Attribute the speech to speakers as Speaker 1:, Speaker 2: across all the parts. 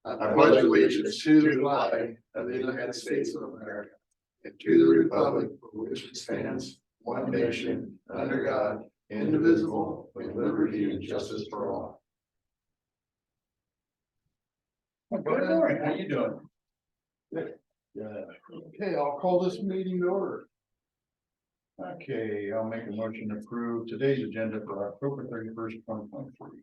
Speaker 1: I pledge allegiance to the flag of the United States of America and to the republic for which it stands, one nation, under God, indivisible, with liberty and justice for all.
Speaker 2: Good morning, how you doing?
Speaker 1: Yeah. Okay, I'll call this meeting to order.
Speaker 2: Okay, I'll make a motion to approve today's agenda for October 31st, 2023.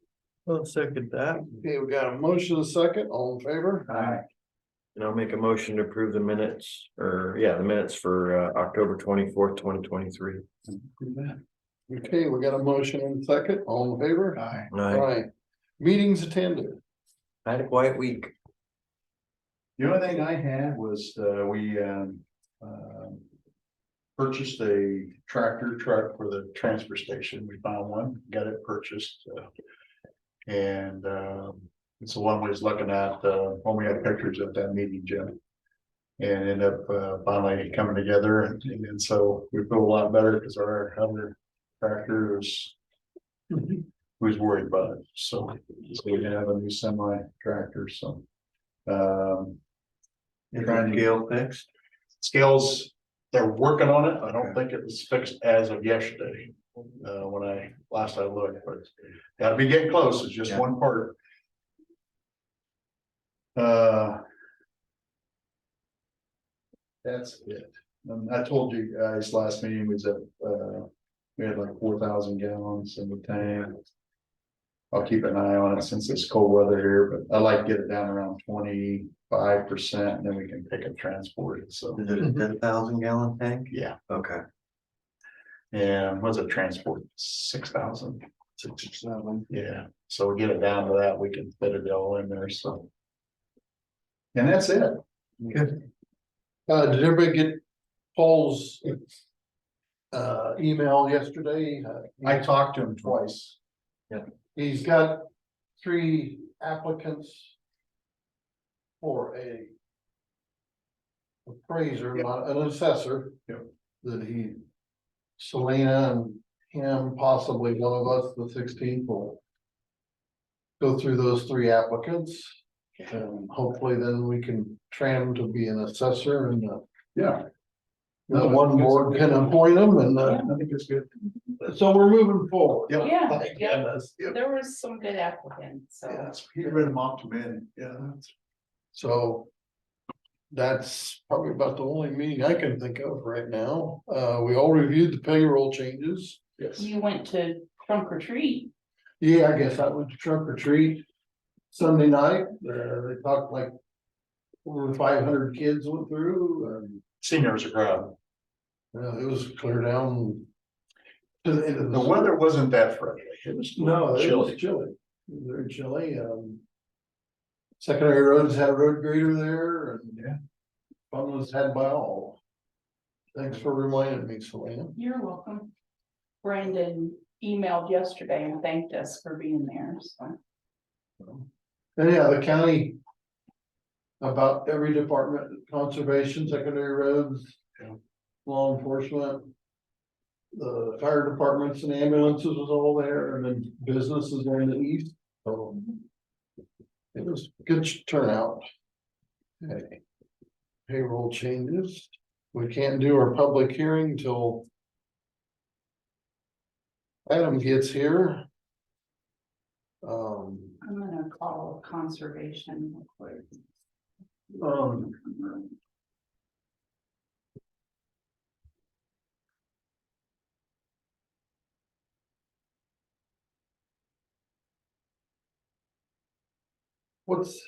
Speaker 3: I'll second that,
Speaker 1: Okay, we got a motion and a second, all in favor?
Speaker 2: Aye.
Speaker 3: and I'll make a motion to approve the minutes, the minutes for October 24th, 2023.
Speaker 1: Okay, we got a motion and a second, all in favor?
Speaker 2: Aye.
Speaker 1: Aye. Meetings attended.
Speaker 3: I had a quiet week.
Speaker 2: The only thing I had was, we purchased a tractor truck for the transfer station. We found one, got it purchased. And it's the one we was looking at, when we had pictures at that meeting, Jim. And ended up finally coming together, and so we feel a lot better because our other tractor was worried about it. So we have a new semi tractor, so. Trying to
Speaker 3: Scale fixed.
Speaker 2: scales, they're working on it. I don't think it was fixed as of yesterday. When I looked, but gotta be getting close. It's just one part. That's it. I told you guys last meeting was that we had like 4,000 gallons in the tank. I'll keep an eye on it since it's cold weather here, but I like to get it down around 25%, and then we can pick and transport it. So
Speaker 3: Is it a 10,000 gallon tank?
Speaker 2: yeah,
Speaker 3: Okay.
Speaker 2: and was it transport 6,000?
Speaker 3: 6 or 7.
Speaker 2: Yeah, so we get it down to that, we can fit it all in there, so. And that's it.
Speaker 3: Good.
Speaker 1: Did everybody get Paul's email yesterday?
Speaker 2: I talked to him twice.
Speaker 1: He's got 3 applicants for a appraiser, not an assessor.
Speaker 2: Yep.
Speaker 1: That he, Selena and him, possibly one of us, the 16th, will go through those 3 applicants. And hopefully then we can train him to be an assessor, and
Speaker 2: Yeah.
Speaker 1: the one board can appoint them, and
Speaker 2: I think it's good.
Speaker 1: so we're moving forward.
Speaker 2: Yep.
Speaker 4: Yeah,
Speaker 1: Thank
Speaker 4: yeah.
Speaker 1: goodness.
Speaker 4: There was some good applicants, so.
Speaker 2: Yes, he read them off to me. Yeah.
Speaker 1: So that's probably about the only meeting I can think of right now. We all reviewed the payroll changes.
Speaker 2: Yes.
Speaker 4: You went to trunk or treat.
Speaker 1: Yeah, I guess I went to trunk or treat Sunday night. They talked like over 500 kids went through, and
Speaker 2: Seniors are crowd.
Speaker 1: it was clear down to the end of
Speaker 2: The weather wasn't that friendly. It was
Speaker 1: No, it
Speaker 2: chilly.
Speaker 1: was chilly. It was very chilly. Secondary roads had a road grader there, and
Speaker 2: Yeah.
Speaker 1: fun was had by all. Thanks for reminding me, Selena.
Speaker 4: You're welcome. Brandon emailed yesterday and thanked us for being there, so.
Speaker 1: And yeah, the county, about every department, conservation, secondary roads,
Speaker 2: Yeah.
Speaker 1: law enforcement, the fire departments and ambulances was all there, and then businesses there in the east. So it was good turnout. Okay. Payroll changes. We can't do our public hearing till Adam gets here.
Speaker 4: I'm gonna call conservation real quick.
Speaker 1: What's?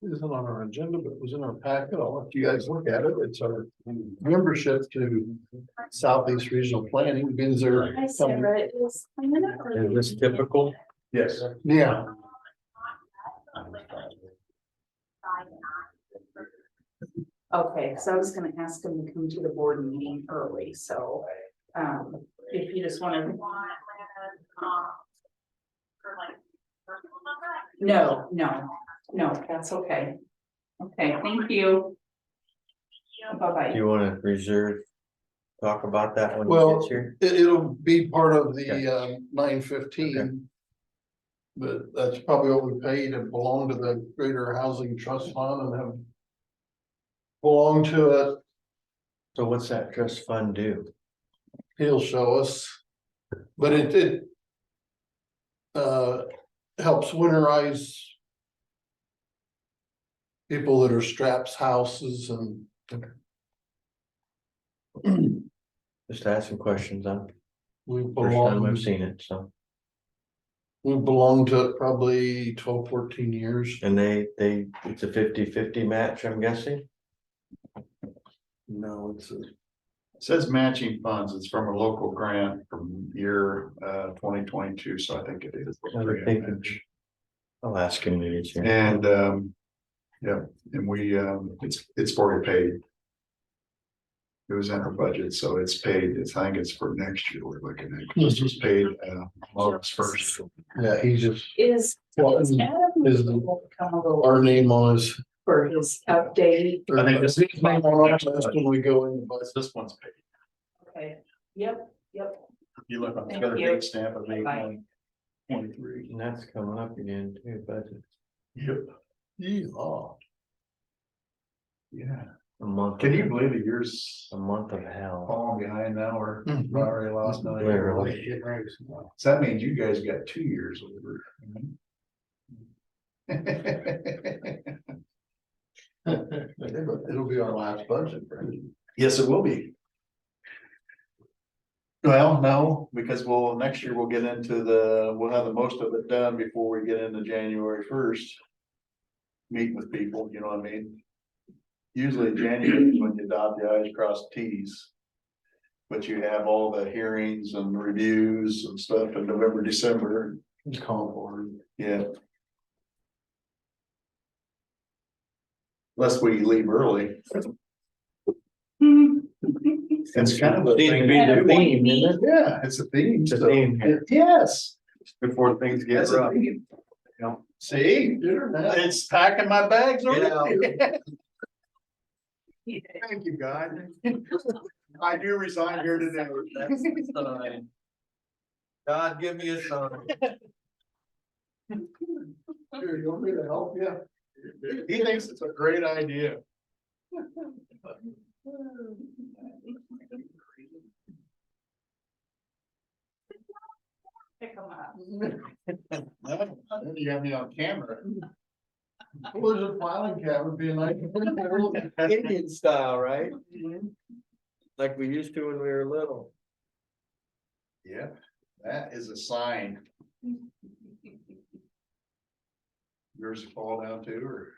Speaker 1: It isn't on our agenda, but it was in our packet. I'll let you guys look at it. It's our membership to Southeast Regional Planning. Means they're
Speaker 4: Hi, Sarah, is.
Speaker 3: Is this typical?
Speaker 2: Yes.
Speaker 1: Yeah,
Speaker 4: Okay, so I was gonna ask him to come to the board meeting early, so, if you just wanna. No, that's okay. Okay, thank you.
Speaker 3: Do
Speaker 4: Bye-bye.
Speaker 3: you wanna reserve, talk about that when he
Speaker 1: Well,
Speaker 3: gets here?
Speaker 1: it'll be part of
Speaker 3: Okay.
Speaker 1: the 915. But that's probably what we paid and belong to the Greater Housing Trust Fund and have belonged to it.
Speaker 3: So what's that trust fund do?
Speaker 1: He'll show us. But it helps winterize people that are straps houses and
Speaker 3: Just asking questions, I'm
Speaker 1: we
Speaker 3: first time
Speaker 1: belong,
Speaker 3: I've seen it, so.
Speaker 1: we belonged to it probably 12, 14 years.
Speaker 3: And it's a 50-50 match, I'm guessing?
Speaker 1: No, it's a,
Speaker 2: It says matching funds, it's from a local grant from year 2022, so I think it is.
Speaker 3: I would think it's- I'll ask him when he's here.
Speaker 2: And yeah, and we it's already paid. It was in our budget, so it's paid. I think it's for next year we're looking at. This was paid August 1st.
Speaker 1: yeah, he just,
Speaker 4: Is
Speaker 1: Well,
Speaker 4: is Adam
Speaker 1: is
Speaker 4: will come over
Speaker 1: our name on his.
Speaker 4: for his update?
Speaker 2: I think this-
Speaker 1: his name on our list when we go in the budget.
Speaker 2: This one's paid.
Speaker 4: Okay, yep.
Speaker 2: If you look on, it's
Speaker 4: Thank
Speaker 2: got a
Speaker 4: you.
Speaker 2: date stamp of
Speaker 4: Bye.
Speaker 2: 8/1/23.
Speaker 3: And that's coming up again too, budget,
Speaker 2: Yep.
Speaker 1: Yeehaw.
Speaker 2: Yeah.
Speaker 3: a month.
Speaker 2: Can you believe the years
Speaker 3: A month of hell.
Speaker 2: falling behind now or
Speaker 1: Mhm.
Speaker 2: already lost 9
Speaker 3: Literally.
Speaker 2: years? So that means you guys got 2 years over.
Speaker 1: It'll be our last budget, right?
Speaker 2: Yes, it will be. Well, no, because next year we'll get into we'll have the most of it done before we get into January 1st. Meet with people, you know what I mean? Usually January is when you dot the i's, cross the t's. But you have all the hearings and reviews and stuff in November, December,
Speaker 1: Call for it.
Speaker 2: yeah. Unless we leave early. It's kind of a
Speaker 3: Seems to
Speaker 2: thing.
Speaker 3: be the theme, isn't it?
Speaker 2: Yeah, it's a theme.
Speaker 3: It's a
Speaker 2: so-
Speaker 3: theme here.
Speaker 2: Yes.
Speaker 3: Before things get
Speaker 2: That's a
Speaker 3: rough.
Speaker 2: theme. See,
Speaker 1: Dinner now.
Speaker 2: it's packing my bags
Speaker 3: Get
Speaker 2: already.
Speaker 3: out.
Speaker 2: Thank you, God. I do resign here today.
Speaker 3: That's the sign. God, give me a sign.
Speaker 1: Here, you want me to help you?
Speaker 2: He thinks it's a great idea.
Speaker 4: Pick them up.
Speaker 2: You got me on camera.
Speaker 1: Well, there's a filing cabinet being like.
Speaker 3: Indian style, right? Like we used to when we were little.
Speaker 2: Yeah, that is a sign. Yours fall down too, or?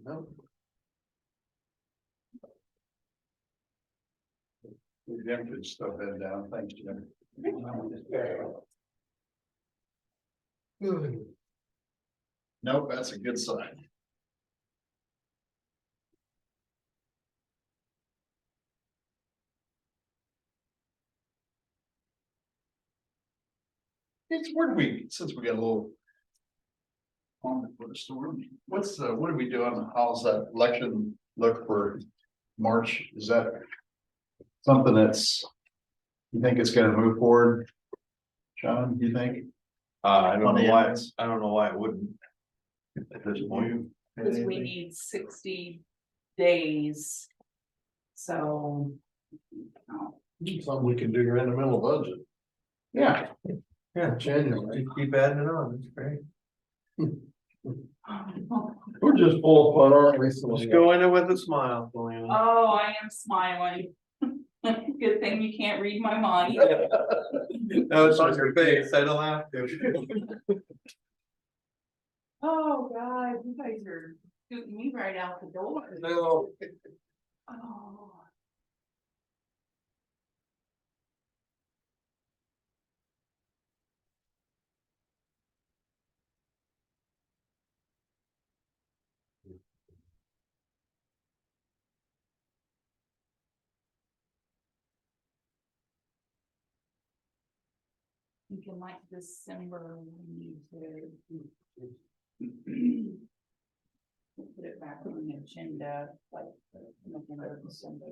Speaker 1: No.
Speaker 2: Jim could stuff that down, thanks, Jim. Nope, that's a good sign. It's where since we got a little. On for the storm, what are we doing? How's that election look for March? Is that something you think it's gonna move forward? John, you think?
Speaker 3: I don't
Speaker 2: On the
Speaker 3: know why,
Speaker 2: ends?
Speaker 3: I don't know why it wouldn't. At this point.
Speaker 4: Cause we need 60 days. So.
Speaker 1: Something we can do right in the middle of budget,
Speaker 2: Yeah,
Speaker 3: Yeah,
Speaker 1: January.
Speaker 3: keep adding it on, that's great.
Speaker 1: We're just full of fun, aren't we?
Speaker 3: Just go in it with a smile, Julian.
Speaker 4: Oh, I am smiling. Good thing you can't read my mind.
Speaker 3: No, it's on your face, I don't have to.
Speaker 4: Oh, God, you guys are shooting me right out the door.
Speaker 3: No.
Speaker 4: Oh. Thinking like December, we need to. We'll put it back on the agenda, like. November, December.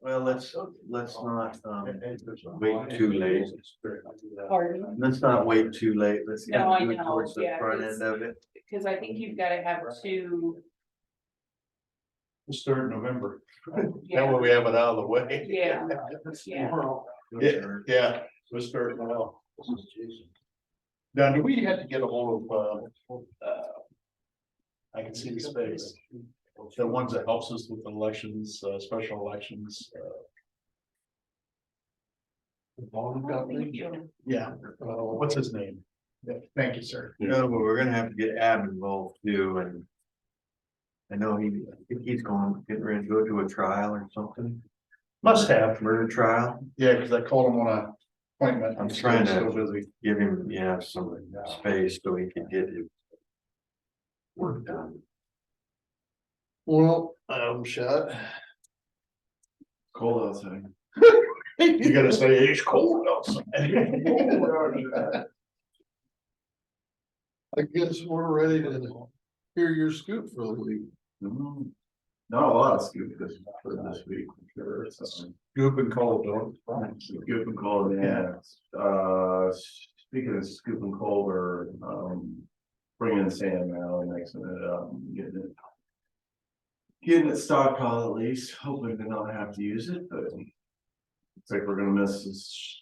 Speaker 3: Well, let's not, wait too late.
Speaker 4: Pardon?
Speaker 3: Let's not wait too late. Let's
Speaker 4: No, I
Speaker 3: do it
Speaker 4: know,
Speaker 3: towards the
Speaker 4: yeah,
Speaker 3: front
Speaker 4: it's-
Speaker 3: end of it.
Speaker 4: Cause I think you've gotta have two,
Speaker 2: We'll start in November. That
Speaker 4: yeah,
Speaker 2: way we have it out of the way.
Speaker 4: yeah, yeah.
Speaker 2: Yeah, we'll start now. Now, do we have to get a hold of, I can see the space, the ones that helps us with elections, special elections,
Speaker 1: The bond
Speaker 4: Thank
Speaker 1: company.
Speaker 4: you.
Speaker 2: yeah, what's his name? Yeah, thank you, sir.
Speaker 3: No, but we're gonna have to get Ab involved too, and. I know I think he's getting ready to go to a trial or something,
Speaker 2: Must have,
Speaker 3: murder trial.
Speaker 2: yeah, because I called him on a appointment.
Speaker 3: I'm trying
Speaker 2: So
Speaker 3: to
Speaker 2: busy.
Speaker 3: give him, some space so he can get his work done.
Speaker 1: Well, I'm shut.
Speaker 3: Cold outside.
Speaker 2: You gotta say it's cold outside.
Speaker 1: I guess we're ready to hear your scoop for the week.
Speaker 5: Not a lot of scoop for this week, for sure, so.
Speaker 2: Goop and cold, don't.
Speaker 5: Scoop and cold, yeah, speaking of scoop and cold, we're, bringing sand now and mixing it up, and getting it stockpiled at least, hoping to not have to use it, but it's like we're gonna miss the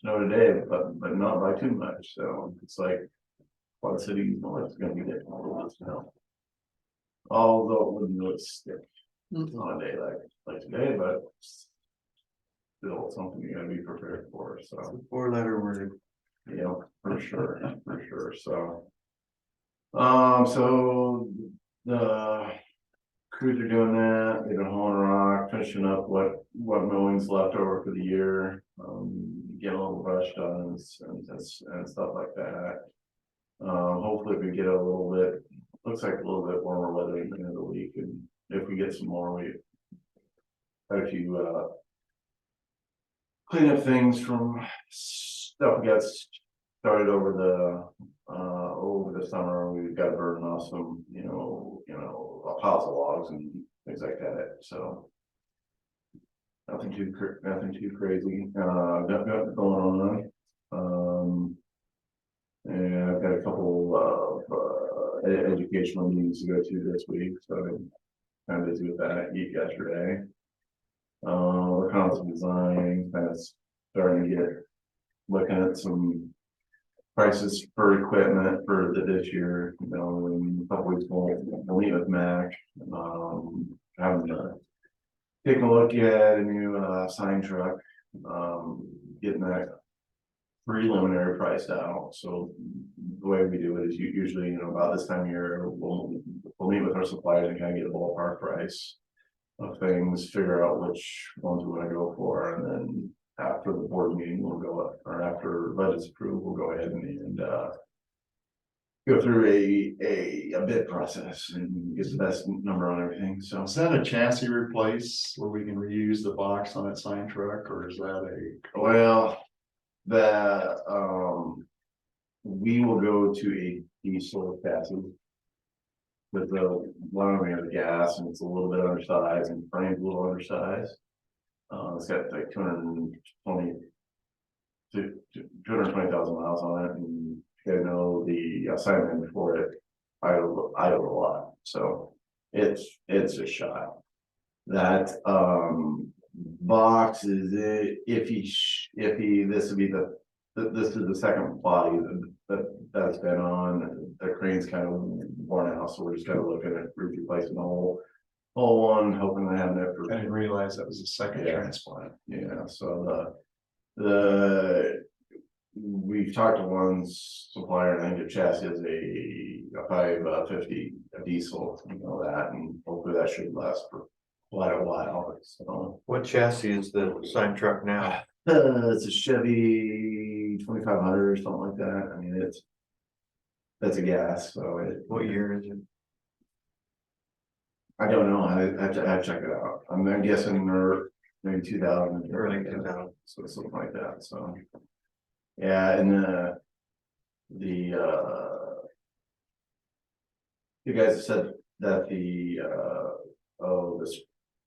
Speaker 5: snow today, but not by too much, so it's like Quad City North is gonna be getting a little bit of snow. Although it wouldn't really stick on a day like today, but still something you gotta be prepared for, so.
Speaker 3: 4-letter word.
Speaker 5: Yeah, for sure, so. So the crews are doing that, they've been hauling rock, finishing up what mowing's left over for the year. Get a little brush done and stuff like that. Hopefully we get a little bit, looks like a little bit warmer weather at the end of the week, and if we get some more, we had a few, clean up things from stuff gets started over the summer. We've got to burn off some, piles of logs and things like that, so. Nothing too crazy, got going on. And I've got a couple of educational meetings to go to this week, so I'm kind of busy with that yesterday. Working on some design, kind of starting to get, looking at some prices for equipment for this year, in a couple weeks, we'll meet with Mac. Having taking a look at a new sign truck, getting that preliminary priced out. So the way we do it is usually, about this time of year, we'll meet with our suppliers and kind of get a ballpark price of things, figure out which ones we want to go for, and then after the board meeting, we'll go up, or after budget's approved, we'll go ahead and go through a bid process and get the best number on everything, so.
Speaker 2: Is that a chassis replace where we can reuse the box on that sign truck, or is that
Speaker 5: Well, we will go to a diesel chassis. With the one we have the gas, and it's a little bit undersized, and the frame's a little undersized. It's got like 220,000 miles on it, and the assignment for it idle a lot, so it's a shot. That box is if he this would be this is the second body that's been on. The crane's kind of worn out, so we're just kind of looking at replacing the whole one, hoping to have it for.
Speaker 2: I didn't realize that was a second transplant.
Speaker 5: Yeah, so we've talked to one supplier, and I think the chassis is a 550 diesel, that, and hopefully that should last for quite a while, so.
Speaker 3: What chassis is the sign truck now?
Speaker 5: It's a Chevy 2500 or something like that. I mean, that's a gas, so
Speaker 3: What year is it?
Speaker 5: I don't know. I have to check it out. I'm guessing maybe 2000,
Speaker 3: Early 2000.
Speaker 5: so something like that. So, yeah, and the guys said that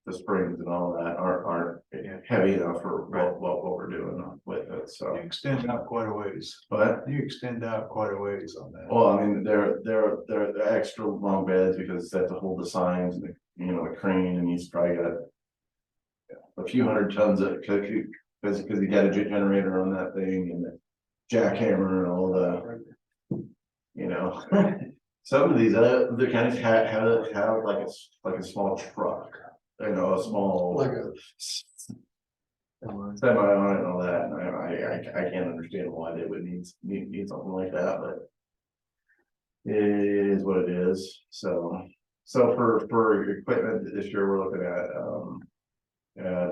Speaker 5: the springs and all that aren't heavy enough for what we're doing with it, so.
Speaker 2: You extend out quite a ways.
Speaker 5: But,
Speaker 2: You extend out quite a ways on that.
Speaker 5: well, I mean, they're extra long beds because they have to hold the signs and the crane, and he's probably got a few hundred tons of, because he got a generator on that thing and the jackhammer and all the, some of these other counties have like a small truck, a small.
Speaker 1: Like a,
Speaker 5: Semi on it and all that, and I can't understand why they would need something like that, but. It is what it is, so for equipment this year, we're looking at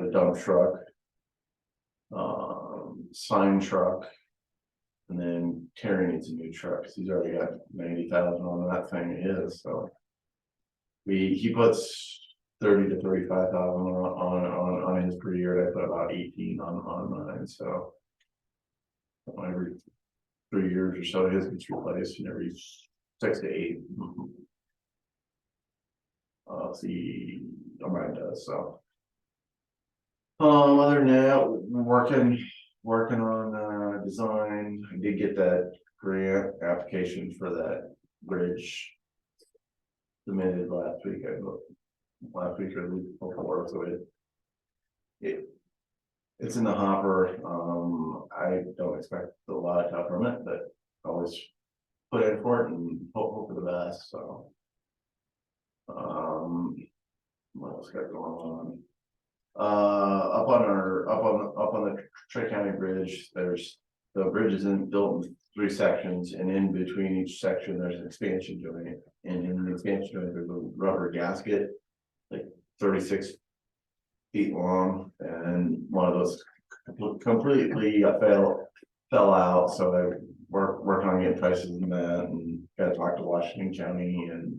Speaker 5: the dump truck. Sign truck. And then Terry needs a new truck, 'cause he's already got 90,000 on that thing so. He puts 30 to 35,000 on his per year. I put about 18 on mine, so. Every 3 years or so, his gets replaced, and every 6 to 8. See, mine does, so. Other than that, working on design. I did get that grant application for that bridge submitted last week, last week or the week before, so it's in the hopper. I don't expect a lot of help from it, but always put in for it and hope for the best, so. What else got going on? Up on the Trey County Bridge, there's the bridge is built in 3 sections, and in between each section there's an expansion joint, and in the expansion joint there's a rubber gasket like 36 feet long, and one of those completely fell out, so I work on getting prices in that, and got to talk to Washington County and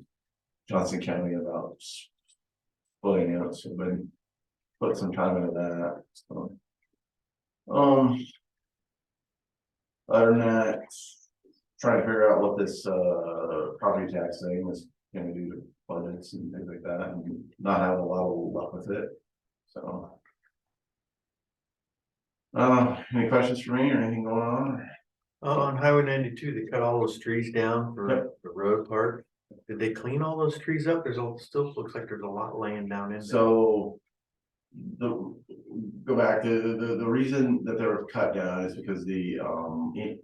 Speaker 5: Johnson County about splitting it, so been put some time into that, so. Other than that, trying to figure out what this property tax thing is gonna do to budgets and things like that, and not have a lot of luck with it, so. Any questions for me or anything going on?
Speaker 3: On Highway 92, they cut all those trees down for
Speaker 5: Yep.
Speaker 3: the road part. Did they clean all those trees up? Still looks like there's a lot laying down in there.
Speaker 5: So. Go back to the reason that they were cut down is because the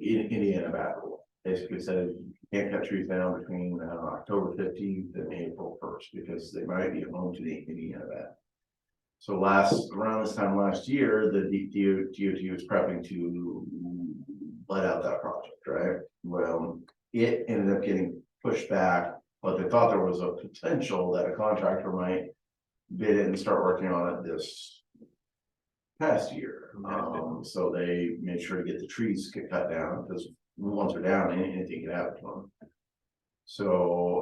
Speaker 5: Indiana battle basically said you can't cut trees down between October 15th and April 1st because they might be home to the Indiana battle. So around this time last year, the DOT was prepping to let out that project, right? Well, it ended up getting pushed back, but they thought there was a potential that a contractor might bid it and start working on it this past year. So they made sure to get the trees cut down, because once they're down, anything can happen to them. So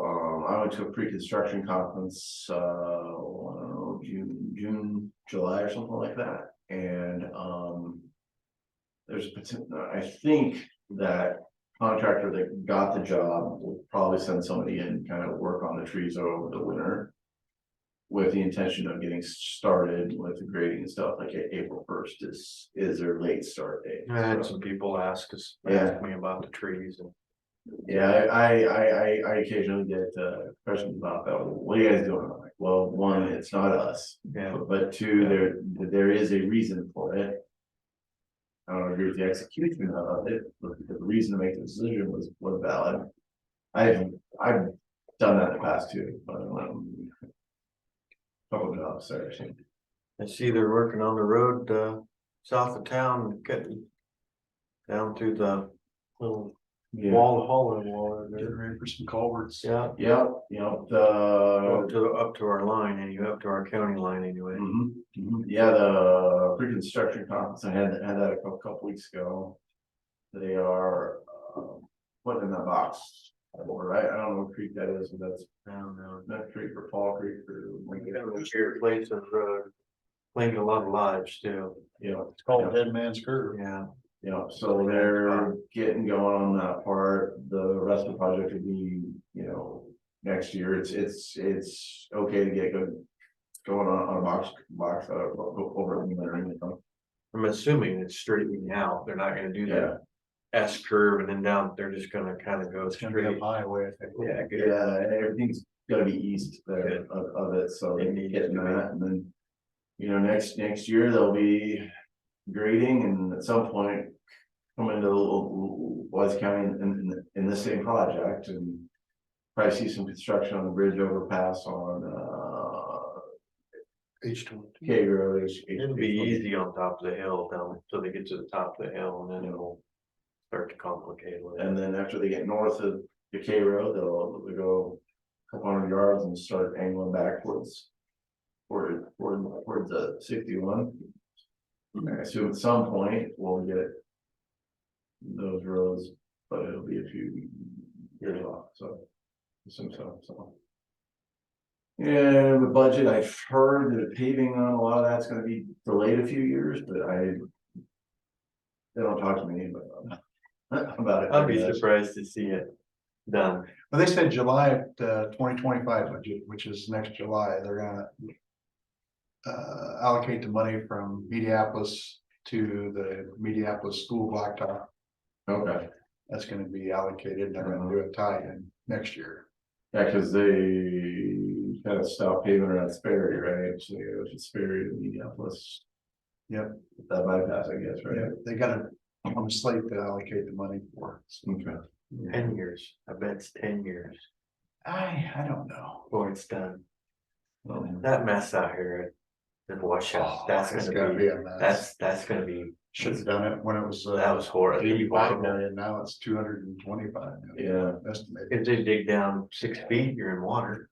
Speaker 5: I went to a pre-construction conference June, July or something like that, and there's a potential. I think that contractor that got the job will probably send somebody in and kind of work on the trees over the winter, with the intention of getting started with the grading and stuff like April 1st is their late start date.
Speaker 3: I had
Speaker 5: So,
Speaker 3: some people ask me about the trees and.
Speaker 5: yeah, I occasionally get questions about that. What are you guys doing? I'm like, well, one, it's not us,
Speaker 3: Yeah.
Speaker 5: but two, there is a reason for it. I don't agree with the execution of it, but the reason to make the decision was valid. I've done that in the past too, but couple of jobs there.
Speaker 3: I see they're working on the road south of town, getting down to the little
Speaker 5: Yeah.
Speaker 3: wall there.
Speaker 2: Getting ready for some culverts.
Speaker 3: Yeah,
Speaker 5: Yep,
Speaker 3: up to our line anyway, up to our county line anyway.
Speaker 5: yeah, the pre-construction conference, I had that a couple weeks ago. They are putting in that box, right? I don't know what creek that is, but that's
Speaker 3: I don't know.
Speaker 5: that creek or Fall Creek or
Speaker 3: Shared place of road, claiming a lot of lives too.
Speaker 2: It's called Dead Man's Curve.
Speaker 3: Yeah,
Speaker 5: so they're getting going on that part. The rest of the project would be, next year, it's okay to get going on a box, over in there, you know.
Speaker 3: I'm assuming it's straightening out. They're not gonna do
Speaker 5: Yeah,
Speaker 3: that S curve and then down. They're just gonna kind of go
Speaker 2: It's gonna be
Speaker 3: straight.
Speaker 2: a highway, I think.
Speaker 3: Yeah, good.
Speaker 5: yeah, everything's gonna be east there of it, so
Speaker 3: It
Speaker 5: they
Speaker 3: needs
Speaker 5: getting
Speaker 3: to be.
Speaker 5: that, and then. You know, next year there'll be grading, and at some point come into Wise County in the same project, and probably see some construction on the bridge overpass on
Speaker 1: H20.
Speaker 5: K Road.
Speaker 3: It'll be easy on top of the hill down until they get to the top of the hill and then it'll start to complicate. a little.
Speaker 5: And then after they get north of the K Road, they'll go a couple hundred yards and start angling backwards. Towards the 61. I assume at some point we'll get those roads, but it'll be a few years off, so. So. Yeah, the budget, I've heard that paving on a lot of that's gonna be delayed a few years, but they don't talk to me about it.
Speaker 3: I'd be surprised to see it done.
Speaker 2: But they said July, 2025 budget, which is next July, they're gonna. Allocate the money from Mediapolis to the Mediapolis school blacktop.
Speaker 5: Okay,
Speaker 2: That's gonna be allocated, and they're gonna do a tie-in next year.
Speaker 5: yeah, cause they kind of stopped paving around Sperry, right? So it was Sperry to Minneapolis.
Speaker 2: Yep.
Speaker 5: That bypass, I guess,
Speaker 2: Yeah,
Speaker 5: right?
Speaker 2: they got it on the slate to allocate the money for.
Speaker 5: Okay.
Speaker 3: 10 years. I bet it's 10 years
Speaker 2: I don't know.
Speaker 3: before it's done.
Speaker 5: Um,
Speaker 3: That mess out here at the washout, that's
Speaker 2: It's
Speaker 3: gonna
Speaker 2: gotta
Speaker 3: be,
Speaker 2: be a mess.
Speaker 3: that's gonna be,
Speaker 2: Should have done it when it was.
Speaker 3: that was horrible.
Speaker 2: 85 million, now it's 225 million
Speaker 5: Yeah,
Speaker 2: estimated.
Speaker 3: If they dig down 6 feet, you're in water.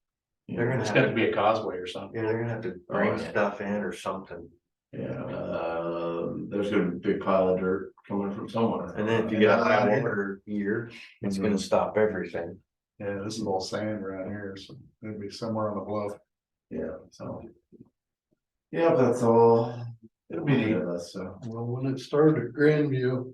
Speaker 3: They're gonna
Speaker 2: It's
Speaker 3: have
Speaker 2: got to
Speaker 3: to,
Speaker 2: be a causeway or something.
Speaker 3: yeah, they're gonna have to bring
Speaker 5: yeah.
Speaker 3: stuff in or something.
Speaker 5: yeah, there's gonna be a big pile of dirt coming from somewhere.
Speaker 3: And then if you get a high water year, it's gonna stop everything.
Speaker 2: Yeah, this is all sand around here, so it'd be somewhere on the bluff.
Speaker 5: Yeah, so. Yeah, that's all.
Speaker 2: It'll be neat.
Speaker 5: So,
Speaker 1: Well, when it started at Grandview,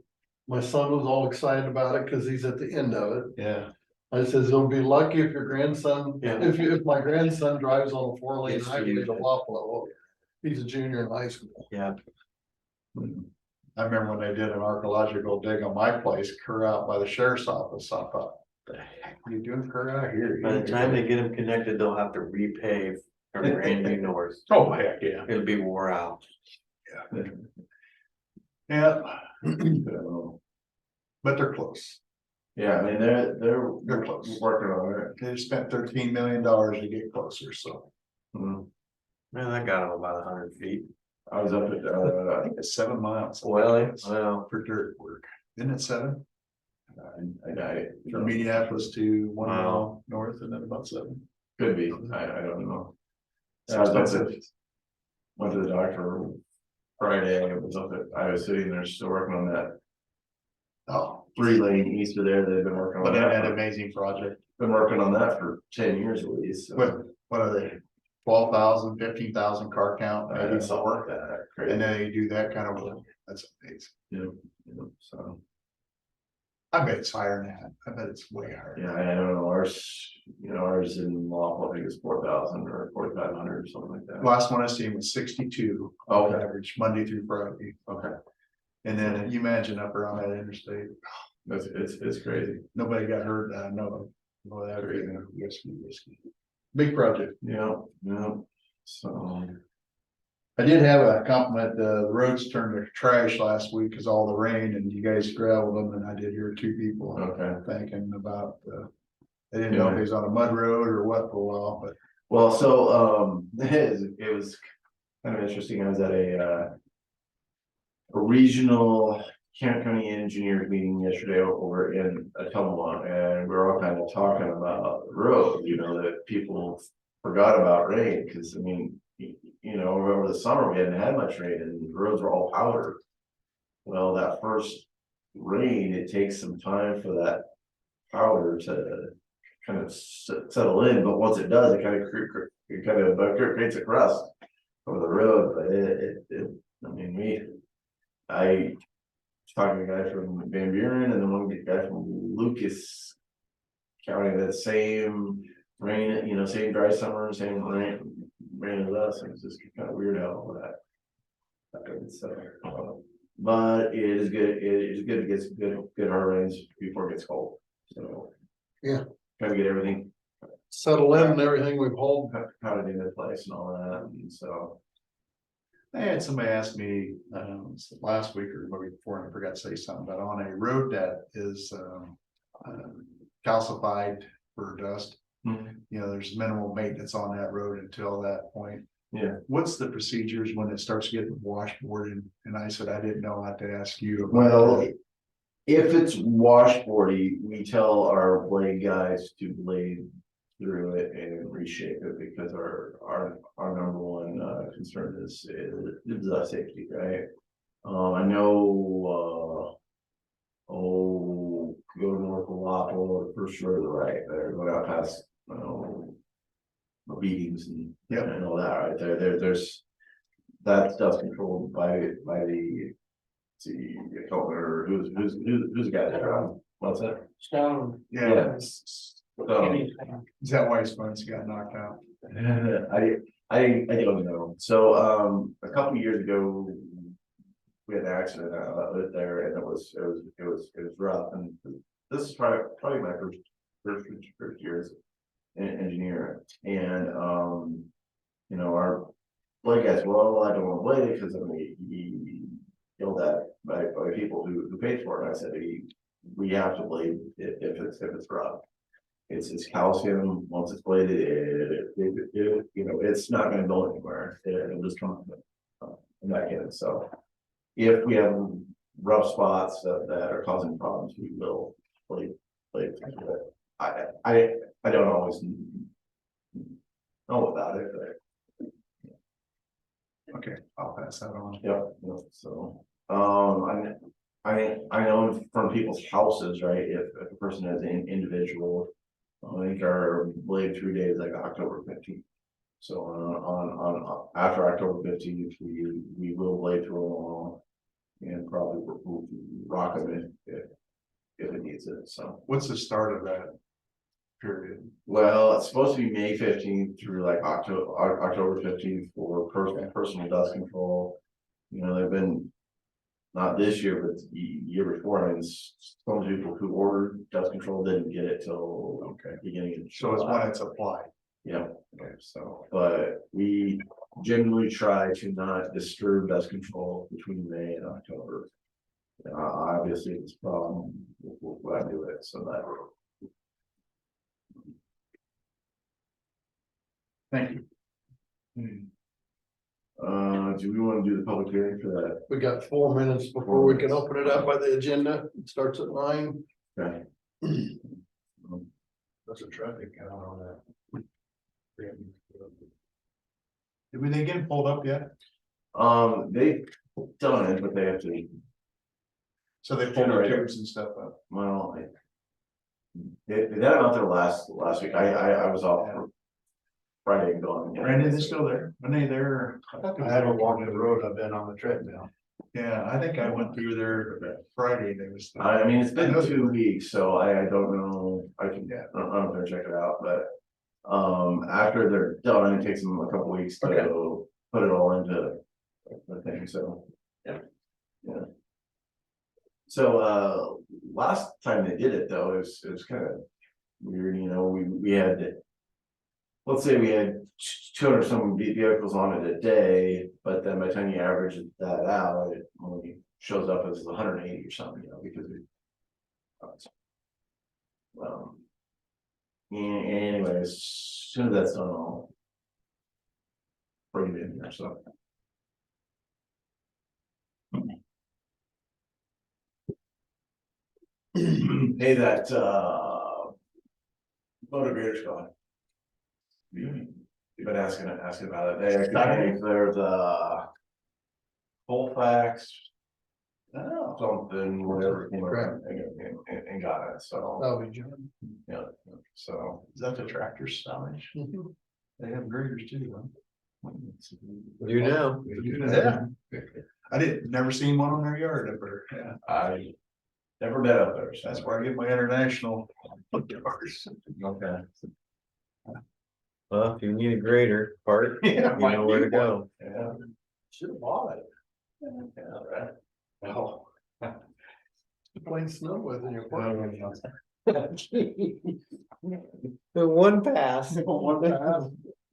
Speaker 1: my son was all excited about it because he's at the end of it.
Speaker 2: Yeah.
Speaker 1: I says, you'll be lucky if your grandson,
Speaker 3: Yeah.
Speaker 1: if my grandson drives on a 4-lane
Speaker 3: Yes,
Speaker 1: highway
Speaker 3: you
Speaker 1: to
Speaker 3: do.
Speaker 1: Wapello. He's a junior in high school.
Speaker 3: Yeah,
Speaker 2: I remember when they did an archaeological dig on my place, clear out by the sheriff's office, I thought, the heck are you doing clear out here?
Speaker 3: by the time they get them connected, they'll have to repave from Grandview North.
Speaker 2: Oh, heck, yeah.
Speaker 3: It'll be wore out.
Speaker 2: Yeah,
Speaker 5: um,
Speaker 2: but they're close.
Speaker 5: yeah, I mean, they're
Speaker 2: close.
Speaker 5: working on it.
Speaker 2: They spent $13 million to get closer, so.
Speaker 5: Mhm.
Speaker 3: Man, that got them about 100 feet.
Speaker 5: I was up at,
Speaker 2: I think it's 7 miles.
Speaker 3: Well,
Speaker 2: For dirt work. Isn't it 7?
Speaker 5: I
Speaker 2: From Minneapolis to 1
Speaker 3: Wow.
Speaker 2: mile north and then about 7.
Speaker 5: could be, I don't know.
Speaker 2: It's
Speaker 5: I was up
Speaker 2: expensive.
Speaker 5: at- Went to the doctor Friday, I was sitting there still working on that
Speaker 2: Oh,
Speaker 5: 3-lane east of there, they've been working on
Speaker 2: but in that
Speaker 5: that,
Speaker 2: amazing project.
Speaker 5: been working on that for 10 years at least. So.
Speaker 2: What are they? 12,000, 15,000 car count, maybe
Speaker 5: Something
Speaker 2: more.
Speaker 5: like that, crazy.
Speaker 2: And then you do that kind of work. That's amazing.
Speaker 5: Yeah, so,
Speaker 2: I bet it's higher than that. I bet it's way higher.
Speaker 5: yeah, I don't know, ours in law, I think it's 4,000 or 4,500 or something like that.
Speaker 2: Last one I seen was 62 on
Speaker 5: Okay.
Speaker 2: average, Monday through Friday.
Speaker 5: Okay,
Speaker 2: And then you imagine up around that interstate,
Speaker 5: it's crazy.
Speaker 2: nobody got hurt that I know of. Well, that would be risky. Big project.
Speaker 5: Yeah, so,
Speaker 2: I did have a compliment, the roads turned to trash last week because all the rain and you guys gravelled them, and I did hear 2 people
Speaker 5: okay.
Speaker 2: thinking about, they didn't know if he was on a mud road or what for a while, but.
Speaker 5: Well, so, it was kind of interesting, I was at a regional county engineers meeting yesterday over in Tumwater, and we were all kind of talking about the road, that people forgot about rain, because I mean, over the summer, we hadn't had much rain and the roads were all powder. Well, that first rain, it takes some time for that powder to kind of settle in, but once it does, it kind of creates a crust over the road, but I mean, I was talking to a guy from Van Buren and then one guy from Lucas County, that same rain, you know, same dry summer, same rain as us, and it's just kind of weird how all that. So, but it is good, it is good to get some good hard rains before it gets cold, so.
Speaker 1: Yeah.
Speaker 5: Try to get everything
Speaker 1: Settle in and everything we've hauled.
Speaker 5: powdered into place and all that, and so.
Speaker 2: I had somebody ask me, last week or maybe before, and I forgot to say something, but on a road that is, calcified for dust.
Speaker 5: Mhm.
Speaker 2: You know, there's minimal maintenance on that road until that point.
Speaker 5: Yeah.
Speaker 2: What's the procedures when it starts getting washboarded? And I said, I didn't know, I had to ask you. about
Speaker 5: Well,
Speaker 2: that.
Speaker 5: if it's washboardy, we tell our blade guys to blade through it and reshape it, because our number one concern is safety, right? I know, go north a lot, or the first road to the right there, go out past, the beatings and, and all that, right there's, that stuff's controlled by the, see, who's the guy there, what's that?
Speaker 1: Stone.
Speaker 2: Yeah,
Speaker 5: So,
Speaker 2: is that why his phone's got knocked out?
Speaker 5: I don't know. So, a couple of years ago, we had an accident out there, and it was rough, and this is probably my first year as an engineer, and, you know, our blade guys, well, I don't want to blade it, because I mean, he yelled at by people who paid for it, and I said, we have to blade it if it's rough. It's calcium. Once it's bladed, you know, it's not going to go anywhere. It'll just come back in. So, if we have rough spots that are causing problems, we will blade through it. I don't always know about it, but
Speaker 2: Okay, I'll pass that on.
Speaker 5: yeah. So, I know from people's houses, right? If a person has an individual. I think our blade through day is like October 15th. So on after October 15th, we will blade through them all, and probably we'll rock them if it needs it. So
Speaker 2: What's the start of that period?
Speaker 5: well, it's supposed to be May 15th through like October 15th for personal dust control. You know, they've been. Not this year, but the year before. I mean, some people who ordered dust control didn't get it till beginning of
Speaker 2: So it's
Speaker 5: July.
Speaker 2: when it's applied.
Speaker 5: Yeah, okay, so, but we generally try to not disturb dust control between May and October. Obviously, it's a problem, we'll do it, so that.
Speaker 2: Thank you.
Speaker 5: Do we want to do the public hearing for that?
Speaker 1: We got 4 minutes before we can open it up by the agenda. It starts at 9.
Speaker 5: Okay.
Speaker 2: That's a traffic count on that. Did we they get pulled up yet?
Speaker 5: They've done it, but they have to,
Speaker 2: So they pulled the tubes and stuff up.
Speaker 5: well, they had them out there last week. I was off for Friday and gone.
Speaker 2: Brandon is still there. When they there?
Speaker 3: I haven't walked the road, I've been on the treadmill.
Speaker 2: Yeah, I think I went through there Friday. There was.
Speaker 5: I mean, it's been
Speaker 2: I know
Speaker 5: 2 weeks, so I don't know, I can,
Speaker 2: Yeah.
Speaker 5: I'm gonna check it out, but. After they're done, it takes them a couple weeks to put it all into the thing, so. Yeah. So, last time they did it though, it was kind of weird, you know, we had. Let's say we had 200 some vehicles on it a day, but then by the time you average that out, it only shows up as 180 or something, you know, because we. Anyways, as soon as that's done, I'll bring it in here, so. Hey, that motivator's gone. You've been asking about it. There's Colfax. Something, whatever, came around and got it, so,
Speaker 1: That'll be John.
Speaker 5: yeah, so.
Speaker 2: Is that the tractor salvage? They have graders too, huh?
Speaker 1: You know.
Speaker 2: Yeah. I never seen one on their yard ever. Yeah,
Speaker 5: I never been up there, so
Speaker 2: that's where I get my international. Yards.
Speaker 5: okay.
Speaker 3: Well, if you need a grader part, you know where to go.
Speaker 2: Yeah. Should have bought it. Yeah, right. Well.
Speaker 1: Plain snow with in your apartment.
Speaker 3: The one pass.
Speaker 2: One pass,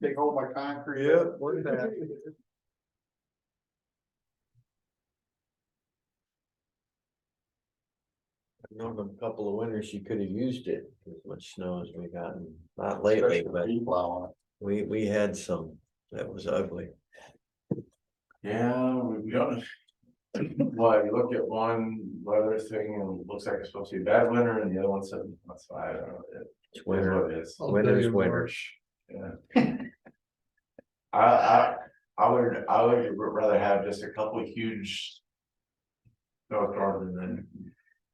Speaker 2: take hold my concrete.
Speaker 3: Yep, one pass. I've known a couple of winters you could have used it, as much snow as we gotten, not lately, but we had some, that was ugly.
Speaker 5: Yeah, we got. Well, you look at one weather thing and it looks like it's supposed to be a bad winter and the other one said, that's why I don't know.
Speaker 3: It's winter,
Speaker 5: What it is.
Speaker 3: winter's winter.
Speaker 5: Yeah. I would rather have just a couple of huge. Snowstorms than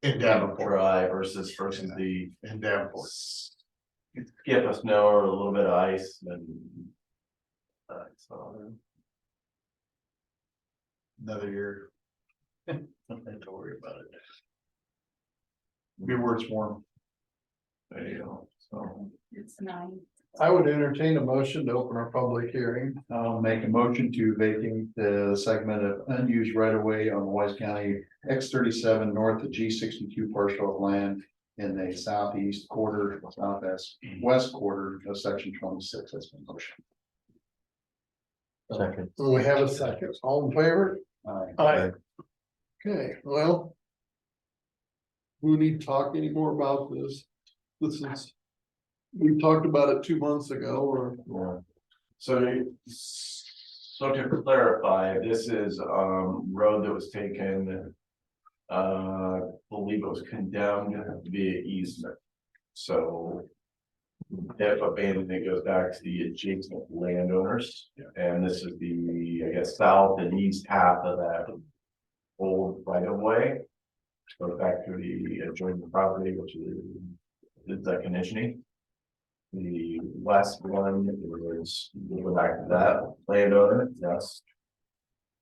Speaker 2: In Davenport,
Speaker 5: dry versus the.
Speaker 2: in Davenport.
Speaker 5: Skip of snow or a little bit of ice and. So.
Speaker 2: Another year. Don't have to worry about it. Be where it's warm.
Speaker 5: There you go, so.
Speaker 4: It's 9.
Speaker 1: I would entertain a motion to open our public hearing.
Speaker 2: I'll make a motion to vacate the segment of unused right of way on Wise County X 37 north of G 62 parcel of land in the southeast quarter, west quarter of section 26. That's my motion.
Speaker 3: Second.
Speaker 1: We have a second. All in favor? Aye. Okay, well. We need to talk any more about this. This is. We talked about it 2 months ago, or
Speaker 5: Yeah. So to clarify, this is road that was taken. Believe it was condemned via easement. So. If abandoned, it goes back to the adjacent landowners. And this is the, I guess, south and east half of that. Old right of way. Goes back to the adjoining property, which is the conditioning. The west one was, we'll go back to that landowner, yes.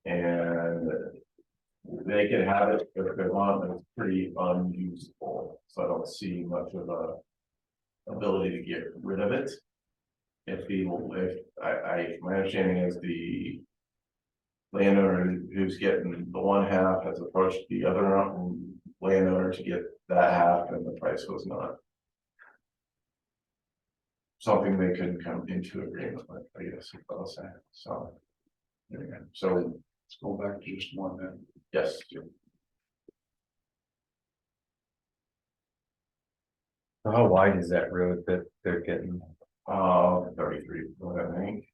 Speaker 5: And they can have it if they want, but it's pretty unusable, so I don't see much of a ability to get rid of it. If my understanding is the landowner who's getting the one half has approached the other landowner to get that half, and the price was not something they couldn't come into agreement with, I guess, I'll say, so. There you go. So,
Speaker 2: Let's go back to just one then.
Speaker 5: yes.
Speaker 3: How wide is that road that they're getting?
Speaker 5: 33, I think,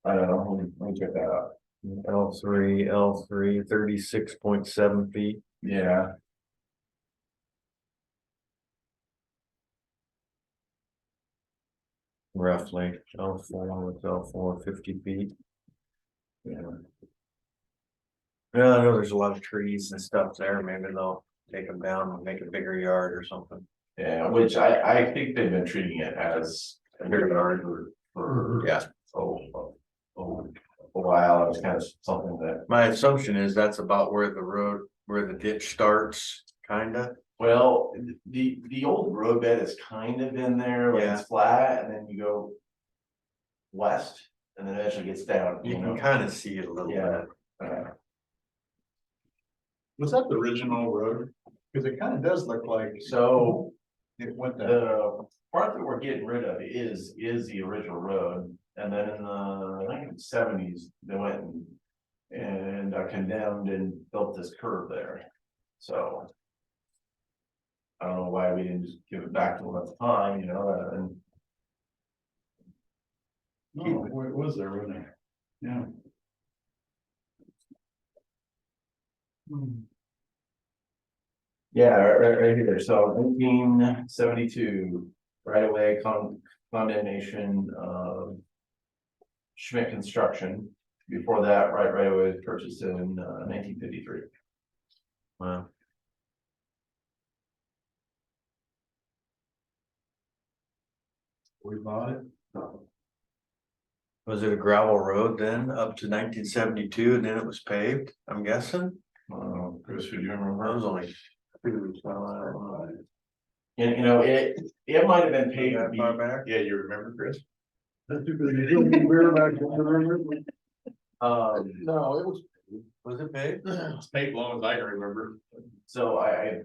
Speaker 5: I don't know, let me check that out.
Speaker 3: L3, 36.7 feet.
Speaker 5: Yeah,
Speaker 3: Roughly, L4 with L4, 50 feet.
Speaker 5: yeah,
Speaker 3: Yeah, I know there's a lot of trees and stuff there, maybe they'll take them down and make a bigger yard or something.
Speaker 5: yeah, which I think they've been treating it as a rear yard for.
Speaker 3: Yeah.
Speaker 5: A while, it was kind of something that,
Speaker 3: My assumption is that's about where the road, where the ditch starts, kinda.
Speaker 5: well, the old road bed is kind of in there, like it's flat, and then you go. West, and then eventually gets down,
Speaker 3: You can kind of see it a little
Speaker 5: Yeah.
Speaker 3: bit.
Speaker 2: Was that the original road? Because it kind of does look like
Speaker 5: So
Speaker 2: it went that.
Speaker 5: the part that we're getting rid of is the original road. And then in the 1970s, they went and condemned and built this curve there. So. I don't know why we didn't just give it back to them at the time, you know, and
Speaker 2: No, it was there, wasn't it? Yeah.
Speaker 5: yeah, right here, so 1972, right away condemnation of. Schmidt Construction, before that, right away was purchased in 1953.
Speaker 3: Wow.
Speaker 2: We bought it.
Speaker 3: Was it a gravel road then up to 1972 and then it was paved, I'm guessing?
Speaker 5: Chris, would you
Speaker 3: That
Speaker 5: remember?
Speaker 3: was only 2, so I don't know.
Speaker 5: And you know, it might have been paid to be,
Speaker 2: Yeah, you remember, Chris?
Speaker 1: That's too good. You don't need beer back there. No, it
Speaker 5: was it paid?
Speaker 2: It's paid long as I can remember.
Speaker 5: So I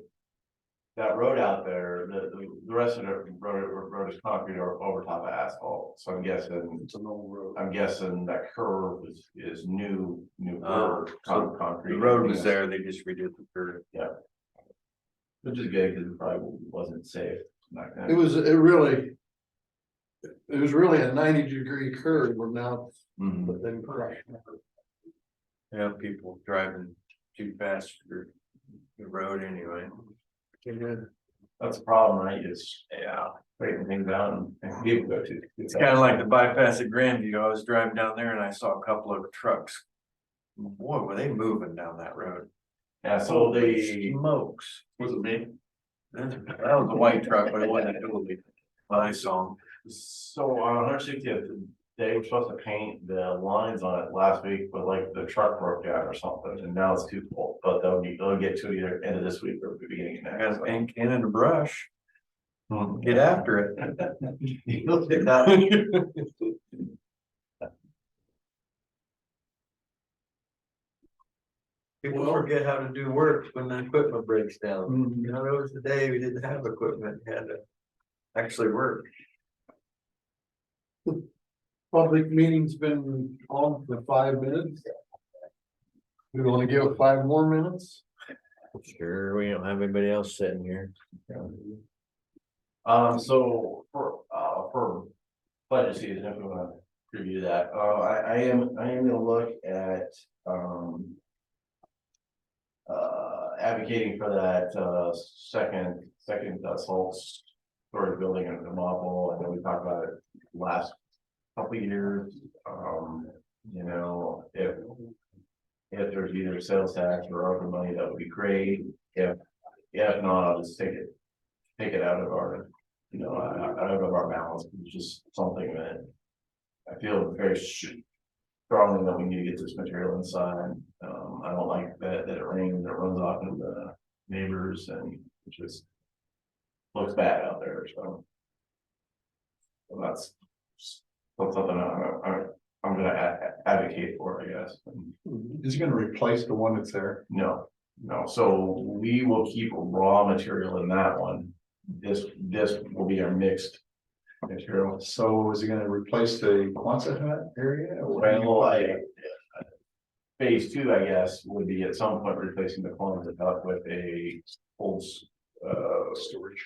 Speaker 5: that road out there, the rest of the road is concrete or over top of asphalt, so I'm guessing.
Speaker 1: It's an old road.
Speaker 5: I'm guessing that curve is new
Speaker 3: so
Speaker 5: concrete.
Speaker 3: The road was there, they just redid the curve.
Speaker 5: Which is good, because it probably wasn't safe.
Speaker 1: It was really a 90-degree curve, but now,
Speaker 5: Mhm.
Speaker 1: but then correct.
Speaker 3: Yeah, people driving too fast for the road anyway.
Speaker 5: That's a problem, right? It's, breaking things down and people go to.
Speaker 3: It's kind of like the bypass at Grandview. I was driving down there and I saw a couple of trucks. Boy, were they moving down that road.
Speaker 5: Yeah, so
Speaker 3: Holy smokes.
Speaker 2: Was it me?
Speaker 3: That was a white truck, but it wasn't totally. But I saw them.
Speaker 5: So on 160th, they were supposed to paint the lines on it last week, but like the truck broke down or something, and now it's too cold. But they'll get to either end of this week or the beginning of
Speaker 3: I
Speaker 5: next.
Speaker 3: got a paint can and a brush.
Speaker 5: Hmm.
Speaker 3: Get after it.
Speaker 5: You'll get that.
Speaker 3: People forget how to do work when the equipment breaks down.
Speaker 1: Mhm.
Speaker 3: You know, there was a day we didn't have equipment, had to actually work.
Speaker 1: Public meeting's been on for 5 minutes. We wanna give it 5 more minutes?
Speaker 3: Sure, we don't have anybody else sitting here.
Speaker 5: So for budget season, if we wanna review that, I am gonna look at, advocating for that, second salt storage building in the model. I know we talked about it last couple of years. You know, if there's either sales tax or other money, that would be great. If not, I'll just take it out of our, out of our balance. It's just something that I feel very strongly that we need to get this material inside. I don't like that it rains, it runs off into the neighbors, and it just looks bad out there, so. Well, that's something I'm gonna advocate for, I guess.
Speaker 2: Is he gonna replace the one that's there?
Speaker 5: No, so we will keep raw material in that one. This will be our mixed material.
Speaker 2: So is he gonna replace the Quonset hut area? or-
Speaker 5: Well, phase 2, I guess, would be at some point replacing the closet hut with a old storage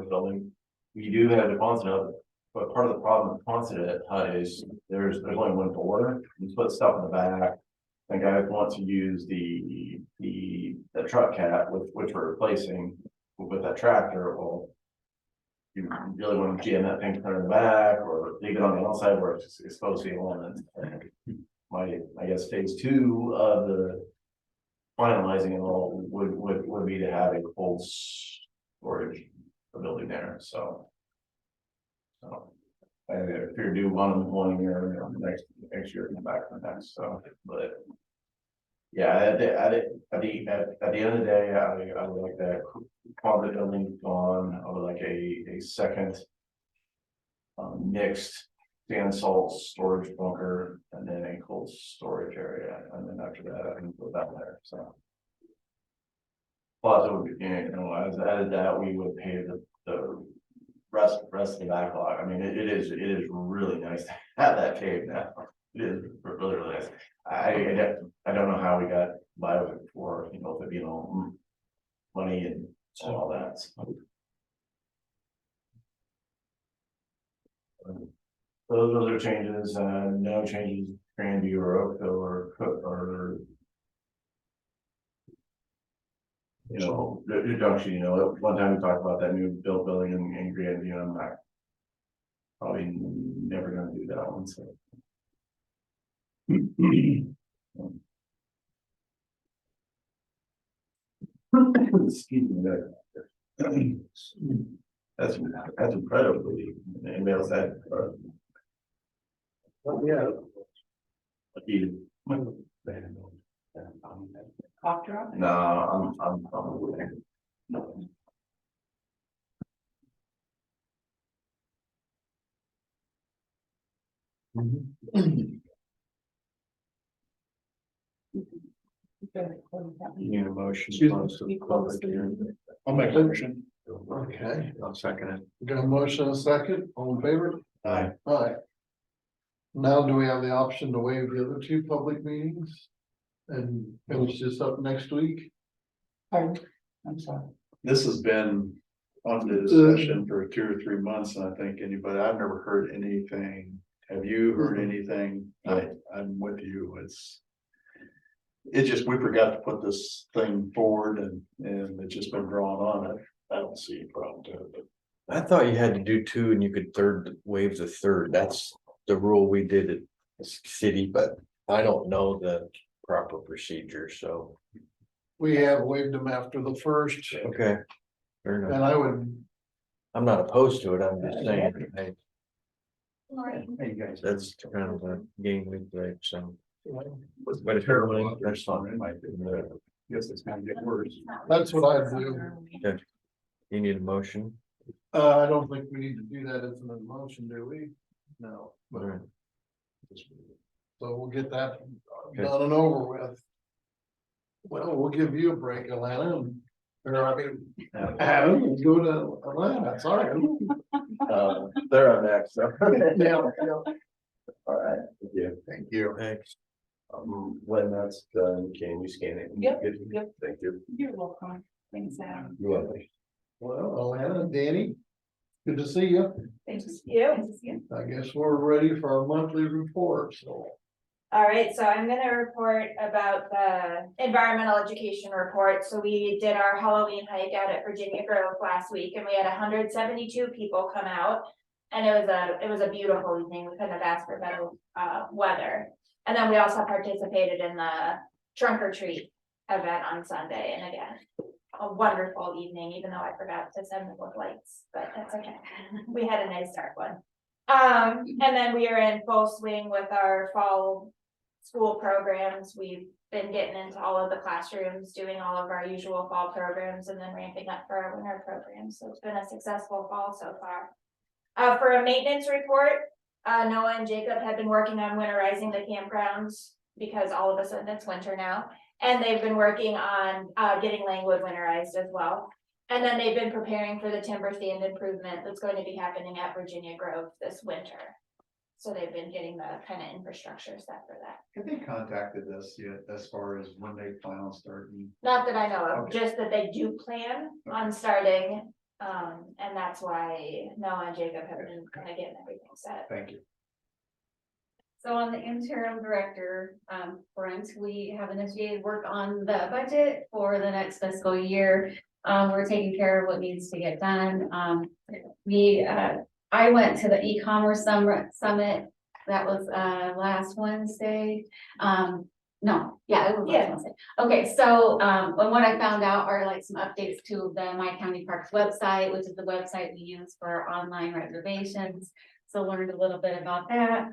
Speaker 5: building. We do have the Quonset hut, but part of the problem with Quonset hut is there's only one door. You put stuff in the back. The guy wants to use the truck cab, which we're replacing with that tractor. Well, you really want to jam that thing in the back or leave it on the outside where it's exposed to the elements. I guess phase 2 of the finalizing it all would be to have a cold storage building there, so. I figure do one year, next year, come back for next, so, but. Yeah, at the end of the day, I would like that closet building gone. I would like a second. Mixed sand salt storage bunker and then a cold storage area, and then after that, I can go down there, so. Plus, it would be, as that, we would pay the rest of the backlog. I mean, it is really nice to have that cave now. It is really nice. I don't know how we got by with it before, if it, money and all that. So. Those are changes, no changes, Grandview or Oakville or Cook or. The junction, one time we talked about that new built building in Grandview, I'm not. Probably never gonna do that one, so. Excuse me, that's incredibly, anybody else had?
Speaker 1: Yeah.
Speaker 5: You.
Speaker 4: Cough drop?
Speaker 5: No, I'm.
Speaker 3: You need a motion.
Speaker 2: Excuse me.
Speaker 3: to close the
Speaker 4: You close
Speaker 3: public
Speaker 4: the
Speaker 3: hearing.
Speaker 2: I'll make a motion.
Speaker 1: Okay,
Speaker 3: I'll second it.
Speaker 1: got a motion and a second, all in favor?
Speaker 3: Aye.
Speaker 1: Aye. Now, do we have the option to waive the other two public meetings? And finish this up next week?
Speaker 4: I'm sorry.
Speaker 2: This has been on the discussion for 2 or 3 months, and I think I've never heard anything. Have you heard anything? I'm with you, we forgot to put this thing forward and it's just been drawn on. I don't see a problem to it, but
Speaker 3: I thought you had to do two and you could waive the third. That's the rule we did at the city, but I don't know the proper procedure, so.
Speaker 1: We have waived them after the first,
Speaker 3: Okay. Fair
Speaker 1: and
Speaker 3: enough.
Speaker 1: I would,
Speaker 3: I'm not opposed to it. I'm just saying, hey,
Speaker 2: hey, you guys.
Speaker 3: that's kind of a game we play, so.
Speaker 2: But
Speaker 3: if you're willing,
Speaker 2: that's
Speaker 3: that's fine.
Speaker 2: It might be, Guess it's gonna get worse.
Speaker 1: that's what I'd do.
Speaker 3: You need a motion?
Speaker 1: I don't think we need to do that as an emotion, do we? No,
Speaker 3: All right.
Speaker 1: so we'll get that
Speaker 3: Okay.
Speaker 1: done and over with. Well, we'll give you a break, Atlanta, or I mean, Adam, go to Atlanta, sorry.
Speaker 5: They're on next, so.
Speaker 1: Yeah,
Speaker 5: All right, yeah,
Speaker 2: Thank you.
Speaker 3: Thanks.
Speaker 5: when that's done, can you scan it?
Speaker 4: Yep, yep.
Speaker 5: Thank you.
Speaker 4: You're welcome. Thanks, Adam.
Speaker 5: You're welcome.
Speaker 1: well, Atlanta, Danny, good to see you.
Speaker 6: Thanks, you.
Speaker 1: I guess we're ready for our monthly report, so.
Speaker 6: All right, so I'm gonna report about the environmental education report. So we did our Halloween hike out at Virginia Grove last week and we had 172 people come out. And it was a beautiful evening. We couldn't have asked for better weather. And then we also participated in the trunk or treat event on Sunday. And again, a wonderful evening, even though I forgot to send them with lights, but that's okay. We had a nice dark one. And then we are in full swing with our fall school programs. We've been getting into all of the classrooms, doing all of our usual fall programs and then ramping up for our winter programs. So it's been a successful fall so far. For a maintenance report, Noah and Jacob have been working on winterizing the campgrounds because all of a sudden it's winter now. And they've been working on getting Langwood winterized as well. And then they've been preparing for the timber stand improvement that's going to be happening at Virginia Grove this winter. So they've been getting the kind of infrastructure set for that.
Speaker 2: Have they contacted us yet as far as when they plan on starting?
Speaker 6: Not that I know of,
Speaker 2: Okay.
Speaker 6: just that they do plan on starting. And that's why Noah and Jacob have been kind of getting everything set.
Speaker 2: Thank you.
Speaker 7: So on the interim director, front, we have initiated work on the budget for the next fiscal year. We're taking care of what needs to get done. I went to the e-commerce summit. That was, last Wednesday. No, yeah, it was last Wednesday. Okay, so, and what I found out are like some updates to the My County Parks website, which is the website we use for online reservations. So learned a little bit about that.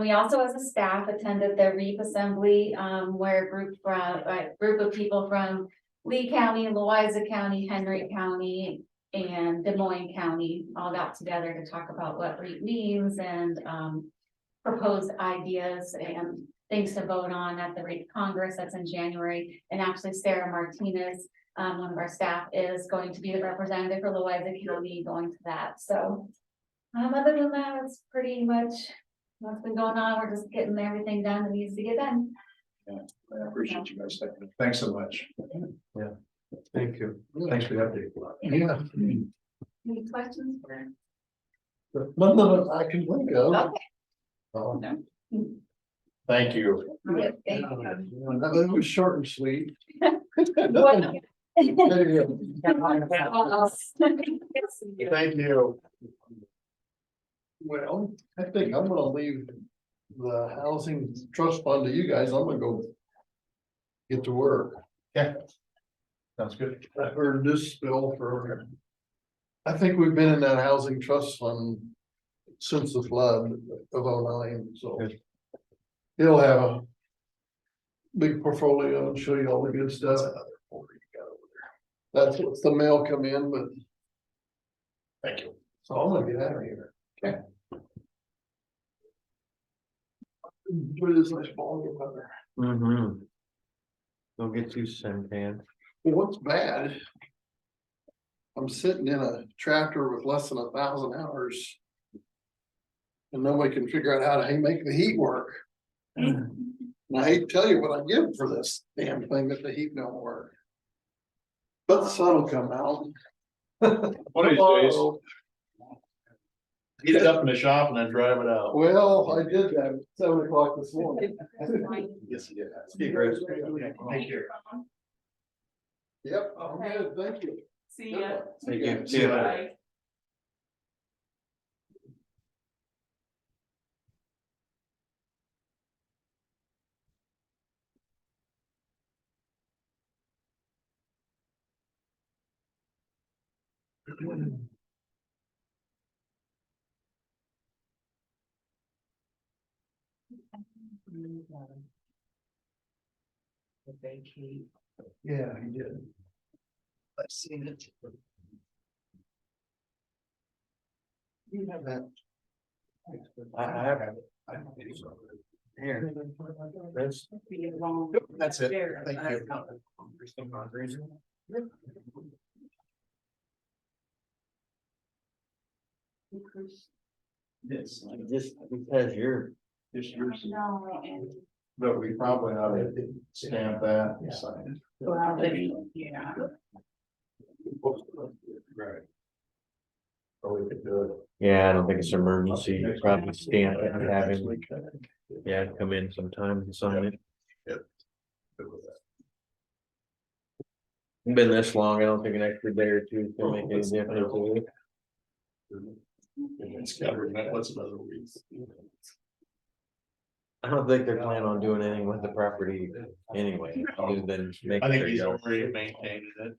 Speaker 7: We also, as a staff, attended the REAP assembly, where a group of people from Lee County, Louisa County, Henry County, and Des Moines County all got together to talk about what REAP means and proposed ideas and things to vote on at the REAP Congress that's in January. And actually Sarah Martinez, one of our staff, is going to be the representative for Louisa County going to that. So other than that, it's pretty much what's been going on. We're just getting everything done that needs to get done.
Speaker 2: Yeah, I appreciate you guys. Thanks so much.
Speaker 3: Yeah.
Speaker 2: Thank you. Thanks for the update.
Speaker 1: Yeah,
Speaker 7: Any questions for?
Speaker 1: none that I can think of.
Speaker 7: Okay.
Speaker 2: Thank you.
Speaker 7: Yeah, thank you.
Speaker 1: It was short and sweet.
Speaker 7: What-
Speaker 1: There you
Speaker 2: Thank you.
Speaker 1: Well, I think I'm gonna leave the housing trust fund to you guys. I'm gonna go get to work.
Speaker 2: Yeah. Sounds good.
Speaker 1: I heard this spill for. I think we've been in that housing trust fund since the flood of '09, so.
Speaker 2: Good.
Speaker 1: He'll have a big portfolio and show you all the good stuff. That's what's the mail come in, but.
Speaker 2: Thank you.
Speaker 1: So I'm gonna get out of here. Enjoy this nice fall weather.
Speaker 3: Mm-hmm. Go get you some, man.
Speaker 1: Well, what's bad? I'm sitting in a tractor with less than 1,000 hours. And nobody can figure out how to make the heat work. And I hate to tell you what I give for this damn thing that the heat don't work. But the sun will come out.
Speaker 2: One of these days. Get it up in the shop and then drive it out.
Speaker 1: Well, I did that at 7 o'clock this morning.
Speaker 2: Yes, you did.
Speaker 1: See you, Chris.
Speaker 2: Thank you.
Speaker 1: Yep, I'm good, thank you.
Speaker 4: See ya.
Speaker 3: Thank you.
Speaker 2: See you later. Yeah, he did. I've seen it. You have that.
Speaker 3: I have it.
Speaker 2: Here.
Speaker 3: That's,
Speaker 2: That's it. Thank you. Yes.
Speaker 3: just because you're,
Speaker 2: Just yours.
Speaker 4: No, and,
Speaker 2: But we probably ought to stamp that and sign it.
Speaker 4: well, yeah.
Speaker 2: Right. Or we could do it.
Speaker 3: yeah, I don't think it's an emergency, you probably stamp it and have him, yeah, come in sometime and sign it.
Speaker 2: Good with that.
Speaker 3: Been this long, I don't think an extra day or two is gonna make any difference. to it.
Speaker 2: It's covered, that what's another week.
Speaker 3: I don't think they're planning on doing anything with the property anyway, other than
Speaker 2: I
Speaker 3: making
Speaker 2: think
Speaker 3: their
Speaker 2: he's
Speaker 3: yard.
Speaker 2: already maintaining it.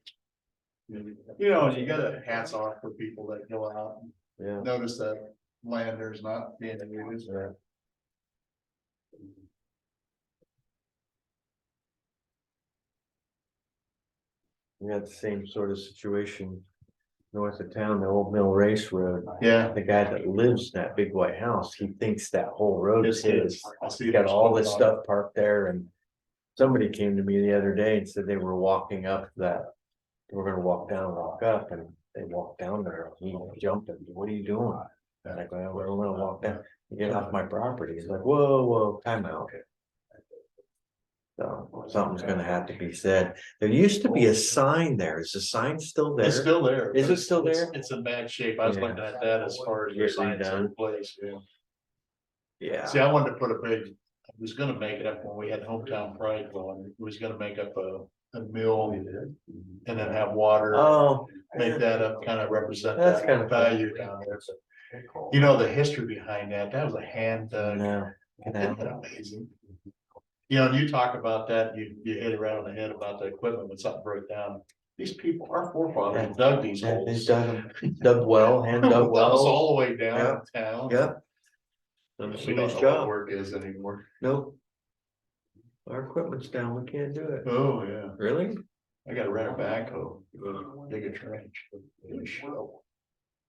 Speaker 2: You know, you gotta hats off for people that go out and
Speaker 3: Yeah,
Speaker 2: notice that land there's not being used.
Speaker 3: yeah. We had the same sort of situation north of town, the old Mill Race Road.
Speaker 2: Yeah.
Speaker 3: The guy that lives in that big white house, he thinks that whole road is his.
Speaker 2: I see
Speaker 3: He's got all
Speaker 2: there's
Speaker 3: this
Speaker 2: stuff on
Speaker 3: stuff parked there and somebody came to me the other day and said they were walking up that. They were gonna walk down, walk up, and they walked down there, he jumped and, what are you doing? And I go, well, we're gonna walk down, you get off my property, he's like, whoa, time out. So something's gonna have to be said, there used to be a sign there, is the sign still
Speaker 2: it. It's
Speaker 3: there?
Speaker 2: still there.
Speaker 3: Is it
Speaker 2: but
Speaker 3: still
Speaker 2: it's-
Speaker 3: there?
Speaker 2: It's in bad shape. I was
Speaker 3: Yeah.
Speaker 2: looking at that as far as the
Speaker 3: Get
Speaker 2: signs
Speaker 3: redone.
Speaker 2: in place. Yeah.
Speaker 3: Yeah.
Speaker 2: See, I wanted to put a big, I was gonna make it up when we had hometown pride going, was gonna make up a mill. And then have water,
Speaker 3: Oh,
Speaker 2: make that up, kind of represent
Speaker 3: That's
Speaker 2: that
Speaker 3: kind of
Speaker 2: value down there. So, you know, the history behind that, that was a hand dug.
Speaker 3: no,
Speaker 2: Isn't that amazing? You know, and you talk about that, you hit it right on the head about the equipment when something broke down. These people, our forefathers dug these
Speaker 3: they
Speaker 2: holes.
Speaker 3: dug well, hand dug
Speaker 2: Wells
Speaker 3: well,
Speaker 2: all the way down in town.
Speaker 3: yep.
Speaker 2: We
Speaker 3: That's
Speaker 2: don't
Speaker 3: his
Speaker 2: know what
Speaker 3: job,
Speaker 2: work is anymore.
Speaker 3: nope. Our equipment's down, we can't do it,
Speaker 2: Oh, yeah.
Speaker 3: really?
Speaker 2: I gotta rent a backhoe, dig a trench.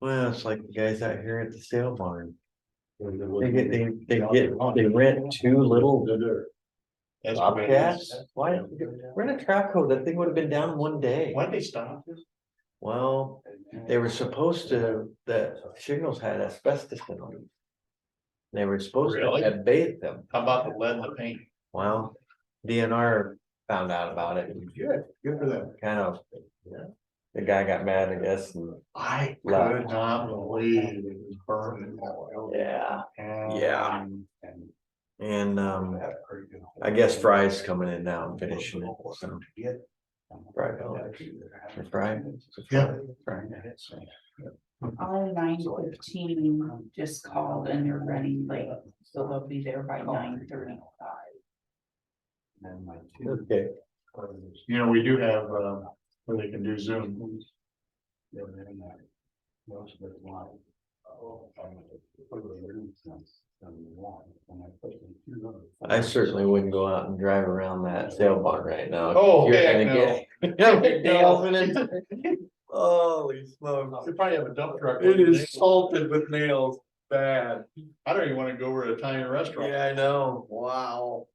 Speaker 3: Well, it's like the guys out here at the sale barn. They rent two little
Speaker 2: That's
Speaker 3: bobcats,
Speaker 2: crazy.
Speaker 3: why, rent a track hoe, that thing would have been down in one day.
Speaker 2: Why'd they stop?
Speaker 3: Well, they were supposed to, the shingles had asbestos in them. They were supposed to
Speaker 2: Really?
Speaker 3: have bathed them,
Speaker 2: How about the lead in the paint?
Speaker 3: well, DNR found out about it and
Speaker 2: Good for them.
Speaker 3: kind of. The guy got mad, I guess, and
Speaker 2: I
Speaker 3: Left.
Speaker 2: could not believe it was burning.
Speaker 3: yeah,
Speaker 2: And-
Speaker 3: Yeah. and I guess Fry's coming in now and finishing it, so. Fry, Fry.
Speaker 2: Yeah.
Speaker 3: Fry.
Speaker 4: All 9:15 just called and they're running late, so they'll be there by 9:35.
Speaker 3: Okay,
Speaker 2: You know, we do have, where they can do Zoom.
Speaker 3: I certainly wouldn't go out and drive around that sale barn right now.
Speaker 2: Oh,
Speaker 3: You're
Speaker 2: heck
Speaker 3: gonna get- you'll get nails in it. Holy smokes.
Speaker 2: They probably have a dump truck.
Speaker 3: It is salted with nails. bad.
Speaker 2: I don't even wanna go over to an Italian restaurant.
Speaker 3: Yeah, I know, wow.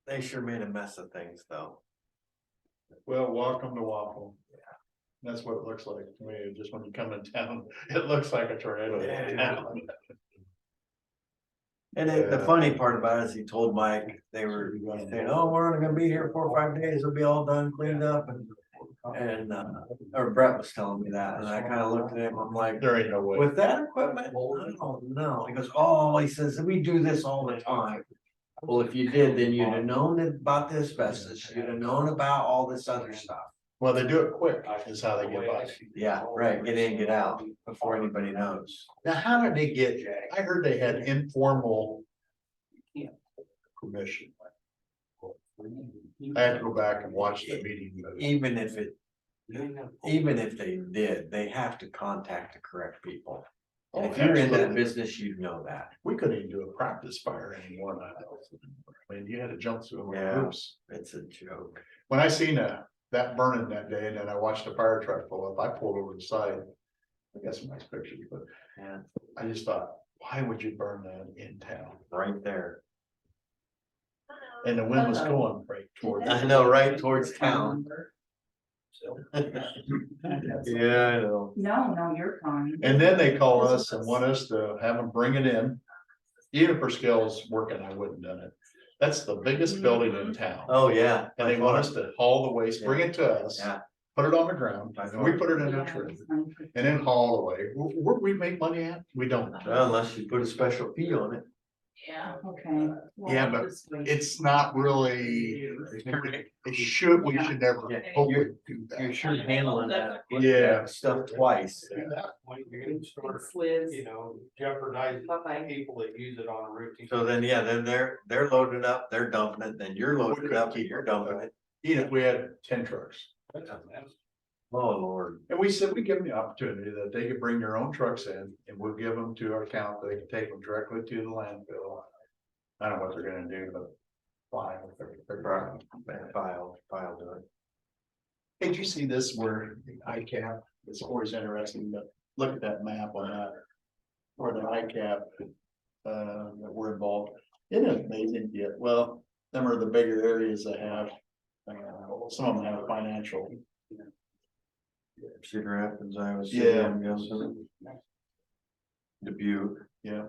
Speaker 3: They sure made a mess of things, though.
Speaker 2: Well, welcome to Waffle. That's what it looks like to me, just when you come in town, it looks like a tornado.
Speaker 3: Yeah. And then the funny part about it is he told Mike, they were saying, oh, we're only gonna be here 4 or 5 days, it'll be all done, cleaned up and. Or Brett was telling me that, and I kinda looked at him, I'm like,
Speaker 2: There ain't no way.
Speaker 3: with that equipment, oh, no, he goes, oh, he says, we do this all the time. Well, if you did, then you'd have known about the asbestos, you'd have known about all this other stuff.
Speaker 2: Well, they do it quick, is how they get by.
Speaker 3: Yeah, right, get in, get out, before anybody knows.
Speaker 2: Now, how did they get, I heard they had informal permission. I had to go back and watch the meeting.
Speaker 3: Even if they did, they have to contact the correct people. And if you're in that business, you know that.
Speaker 2: We couldn't even do a practice fire anymore. I mean, you had to jump through
Speaker 3: Yeah.
Speaker 2: groups.
Speaker 3: It's a joke.
Speaker 2: When I seen that burning that day, and then I watched the fire truck pull up, I pulled over the side. I got some nice pictures, but
Speaker 3: Yeah,
Speaker 2: I just thought, why would you burn that in town?
Speaker 3: right there.
Speaker 2: And the wind was going right towards.
Speaker 3: I know, right towards town. Yeah, I know.
Speaker 4: No, you're fine.
Speaker 2: And then they call us and want us to have them bring it in. Even if scale's working, I wouldn't done it. That's the biggest building in town.
Speaker 3: Oh, yeah.
Speaker 2: And they want us to haul the waste, bring it to us,
Speaker 3: Yeah.
Speaker 2: put it on the ground, and we put it in a trailer. And then haul it away. Where we make money at? We don't.
Speaker 3: Well, unless you put a special fee on it.
Speaker 4: Yeah, okay.
Speaker 2: Yeah, but It's not really, it should, we should never
Speaker 3: Yeah,
Speaker 2: hopefully do
Speaker 3: You're
Speaker 2: that.
Speaker 3: sure handling that.
Speaker 2: Yeah.
Speaker 3: Stuff twice.
Speaker 8: At that point, you're gonna start,
Speaker 4: Liz.
Speaker 8: jeopardizing
Speaker 4: Bye-bye.
Speaker 8: people that use it on a routine.
Speaker 3: So then, yeah, then they're loading it up, they're dumping it, then you're loading it up, you're dumping it.
Speaker 2: Even if we had 10 trucks.
Speaker 3: Oh, Lord.
Speaker 2: And we said we give them the opportunity that they could bring their own trucks in and we'll give them to our account. They can take them directly to the landfill. I don't know what they're gonna do, but fine.
Speaker 3: File do it.
Speaker 2: Hey, did you see this where the ICAP, it's always interesting, but look at that map on that. Where the ICAP, that we're involved. It is amazing yet, well, them are the bigger areas that have, some of them have financial.
Speaker 3: Cedar Rapids, Iowa City,
Speaker 2: Yeah.
Speaker 3: I'm guessing. Dubuque.
Speaker 2: Yeah.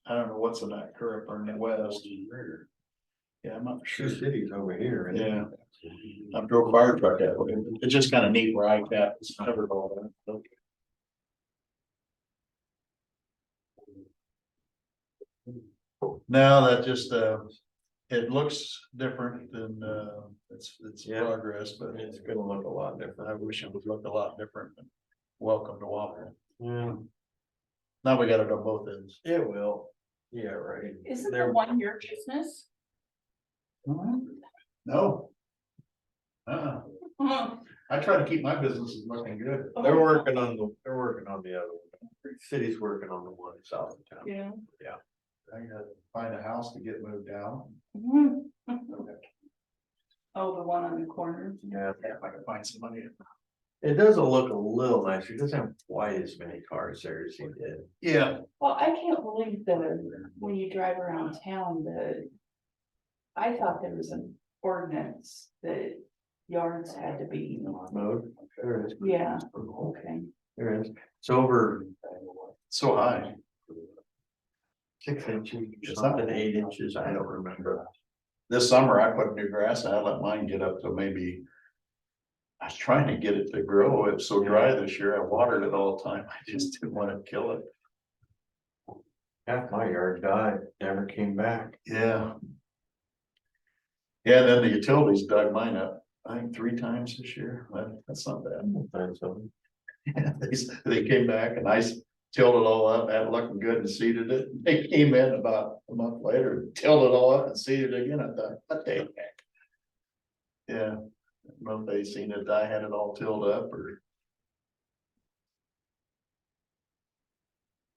Speaker 2: I don't know what's in that current or in the west. Yeah, I'm not
Speaker 3: Two
Speaker 2: sure.
Speaker 3: cities over here. isn't it?
Speaker 2: Yeah. I drove a fire truck that way. It's just kind of neat where ICAP is covered all that. No, that just, it looks different than, it's
Speaker 3: Yeah.
Speaker 2: progress, but
Speaker 3: It's gonna look a lot different.
Speaker 2: I wish it would look a lot different. Welcome to Waffle.
Speaker 3: Yeah,
Speaker 2: Now we got it on both ends.
Speaker 3: it will. Yeah, right.
Speaker 4: Isn't
Speaker 3: They're-
Speaker 4: the one your business?
Speaker 2: No. I try to keep my businesses looking good.
Speaker 3: They're working on the other one. City's working on the one south of town.
Speaker 4: Yeah.
Speaker 2: I gotta find a house to get moved down.
Speaker 4: Oh, the one on the corner.
Speaker 3: Yeah,
Speaker 2: If I can find some money.
Speaker 3: it doesn't look a little nicer. It doesn't have quite as many cars there as he did.
Speaker 2: Yeah,
Speaker 4: Well, I can't believe that when you drive around town that. I thought there was an ordinance that yards had to be,
Speaker 3: Mode, there is.
Speaker 4: yeah, okay.
Speaker 3: There is. It's over
Speaker 2: so high.
Speaker 3: 6 inches,
Speaker 2: It's
Speaker 3: something,
Speaker 2: not-
Speaker 3: 8 inches, I don't remember.
Speaker 2: This summer I put new grass and I let mine get up to maybe. I was trying to get it to grow. It was so dry this year. I watered it all the time. I just didn't want to kill it.
Speaker 3: Half my yard died, never came back.
Speaker 2: Yeah. Yeah, then the utilities dug mine up, I think 3 times this year. That's not bad.
Speaker 3: Find something.
Speaker 2: They came back and I tilled it all up, had it looking good and seeded it. They came in about a month later, tilled it all up and seeded it again. I thought, what the heck? Yeah, I don't know if they seen it, I had it all tilled up or.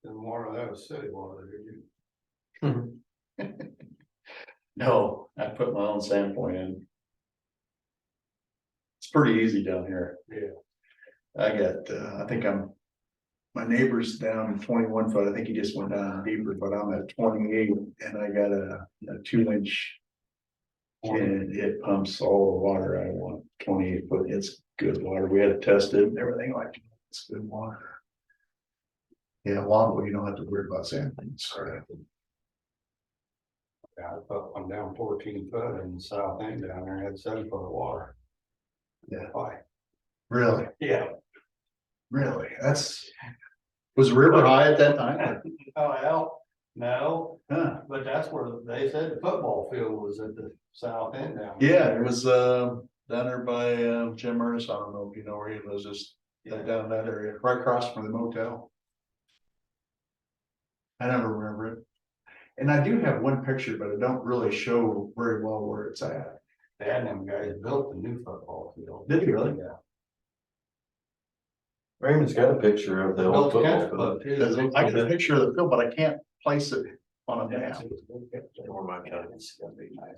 Speaker 8: And more of that was city water, did you?
Speaker 2: No, I put my own sand point in. It's pretty easy down here.
Speaker 8: Yeah.
Speaker 2: I got, I think I'm My neighbor's down 21 foot, I think he just went down deeper, but I'm at 28 and I got a 2 inch. And it pumps all the water I want, 28 foot, it's good water, we had it tested and everything like, it's good water. Yeah, long way you don't have to worry about sand things.
Speaker 8: Yeah, I'm down 14 foot in the south end down there, had 7 foot of water.
Speaker 2: Yeah.
Speaker 8: Why?
Speaker 2: Really,
Speaker 8: Yeah.
Speaker 2: really, was the river high at that time?
Speaker 8: Oh, well, no,
Speaker 2: Huh.
Speaker 8: but that's where they said the football field was at the south end down there.
Speaker 2: Yeah, it was down there by Jim Ernest, I don't know if you know where he lives, just down that area, right across from the motel. I never remember it. And I do have one picture, but it don't really show very well where it's at.
Speaker 8: They had them guys built the new football field.
Speaker 2: Did he really?
Speaker 8: Yeah.
Speaker 3: Raymond's got a picture of the old
Speaker 8: Built the
Speaker 3: football
Speaker 8: country
Speaker 3: field.
Speaker 8: club too.
Speaker 2: I got a picture of the field, but I can't place it on a map.
Speaker 3: Or my God.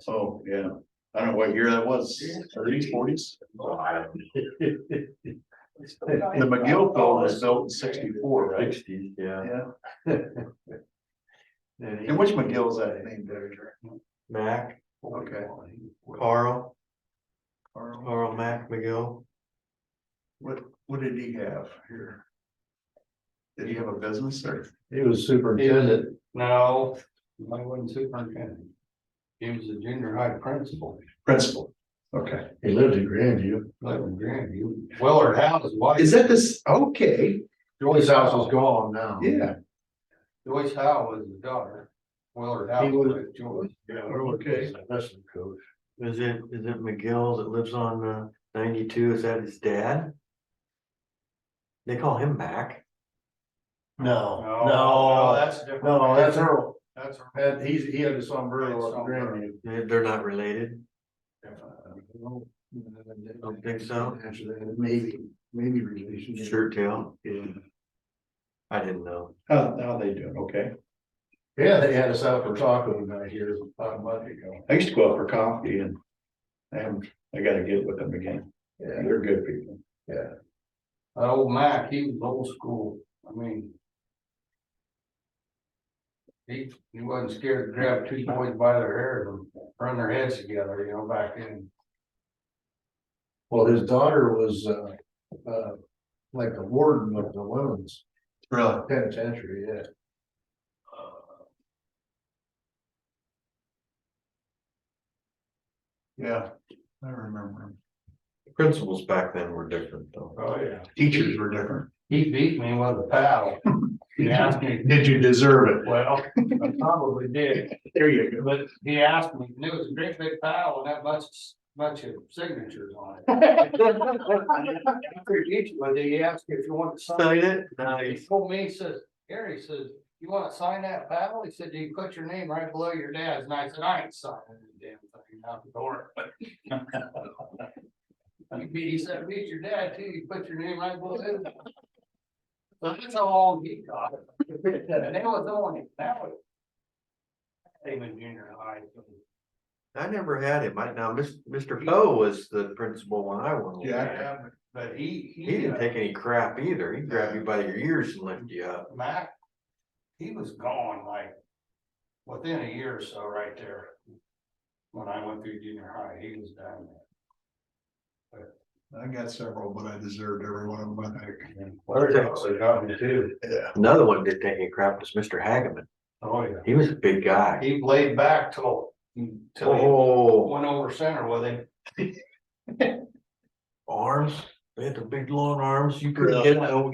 Speaker 2: Oh, yeah, I don't know what year that was, 30s, 40s? The McGill field was built in 64, right?
Speaker 3: 60s, yeah.
Speaker 2: Yeah. And which McGill is that named after?
Speaker 3: Mac,
Speaker 2: Okay.
Speaker 3: Carl
Speaker 2: Carl.
Speaker 3: Mac McGill.
Speaker 2: What did he have here? Did he have a business or?
Speaker 1: He was superintendent.
Speaker 8: No, he wasn't superintendent. He was a junior high principal,
Speaker 2: Principal. Okay.
Speaker 1: He lived in Grandview.
Speaker 8: lived in Grandview. Willard Howe's wife.
Speaker 2: Is that this? Okay.
Speaker 1: His house is gone now.
Speaker 2: Yeah.
Speaker 8: Joyce Howe was his daughter. Willard Howe
Speaker 1: He was-
Speaker 8: was Joyce.
Speaker 1: Yeah,
Speaker 2: Okay.
Speaker 1: wrestling coach.
Speaker 3: Is it McGill that lives on 92? Is that his dad? They call him Mac.
Speaker 1: No,
Speaker 8: No,
Speaker 1: no,
Speaker 8: that's different.
Speaker 1: no, that's Earl.
Speaker 8: That's.
Speaker 1: He had a sombrero up in Grandview.
Speaker 3: They're not related. Don't think so.
Speaker 1: Maybe relationship.
Speaker 3: Shirt tail.
Speaker 1: Yeah.
Speaker 3: I didn't know.
Speaker 2: How they doing? Okay.
Speaker 1: Yeah, they had us out for taco night here about a month ago.
Speaker 2: I used to go out for coffee and I gotta get with them again.
Speaker 1: Yeah,
Speaker 2: They're good people.
Speaker 1: yeah.
Speaker 8: That old Mac, he was old school, I mean. He wasn't scared to grab two boys by their hair and run their heads together, you know, back then.
Speaker 1: Well, his daughter was, like the warden of the women's
Speaker 2: Really?
Speaker 1: penitentiary, yeah.
Speaker 2: Yeah, I remember them.
Speaker 3: Principals back then were different though.
Speaker 8: Oh, yeah.
Speaker 2: Teachers were different.
Speaker 8: He beat me with a paddle. He asked me,
Speaker 2: Did you deserve it?
Speaker 8: well, I probably did,
Speaker 2: There you go.
Speaker 8: but he asked me, and it was a great big paddle and that bunch of signatures on it. After he beat you with it, he asked me if you want to sign it.
Speaker 3: it?
Speaker 8: He
Speaker 3: Nice.
Speaker 8: told me, he says, Gary, he says, you wanna sign that paddle? He said, do you put your name right below your dad's? And I said, I ain't signing the damn thing out the door. He said, beat your dad too, you put your name right below his. So that's how long he got it. And it was only, that was. Even junior high.
Speaker 3: I never had him. Now, Mr. Poe was the principal when I went.
Speaker 2: Yeah.
Speaker 8: But
Speaker 3: He didn't take any crap either. He'd grab you by your ears and lift you up.
Speaker 8: Mac, he was gone like within a year or so right there. When I went through junior high, he was down there.
Speaker 2: I got several, but I deserved every one of them, I think.
Speaker 8: Larry also got me too.
Speaker 2: Yeah.
Speaker 3: Another one that didn't take any crap was Mr. Hageman.
Speaker 8: Oh, yeah.
Speaker 3: He was a big guy.
Speaker 8: He laid back till he
Speaker 3: Oh,
Speaker 8: went over center with him.
Speaker 3: arms. They had the big long arms. You couldn't get no.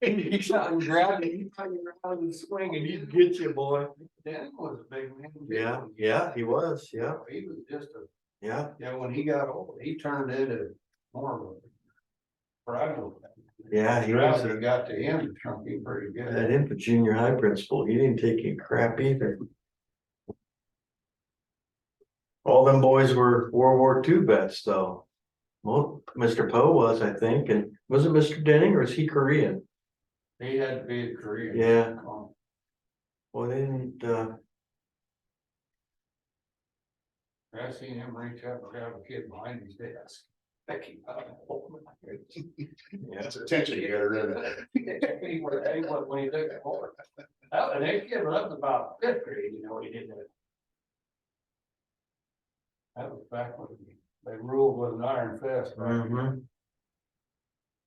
Speaker 3: He shot and grabbed you. He got you around and swing and he'd get you, boy.
Speaker 8: Dan was a big man.
Speaker 3: Yeah, he was. Yeah,
Speaker 8: He was just a,
Speaker 3: yeah.
Speaker 8: when he got old, he turned into more of a. Fragile.
Speaker 3: Yeah, he was
Speaker 8: Gravity got to him, shrunk him pretty
Speaker 3: That
Speaker 8: good.
Speaker 3: infant junior high principal. He didn't take any crap either. All them boys were World War II vets though. Well, Mr. Poe was, I think, and was it Mr. Denning or is he Korean?
Speaker 8: He had to be a Korean.
Speaker 3: Yeah. Well, they didn't,
Speaker 8: I seen him reach up and grab a kid behind his desk. Becky.
Speaker 2: That's attention getter, isn't it?
Speaker 8: He was when he took it forward. Oh, and they kid was up about fifth grade, you know, he did that. That was back when they ruled with an iron fist.
Speaker 3: Mhm.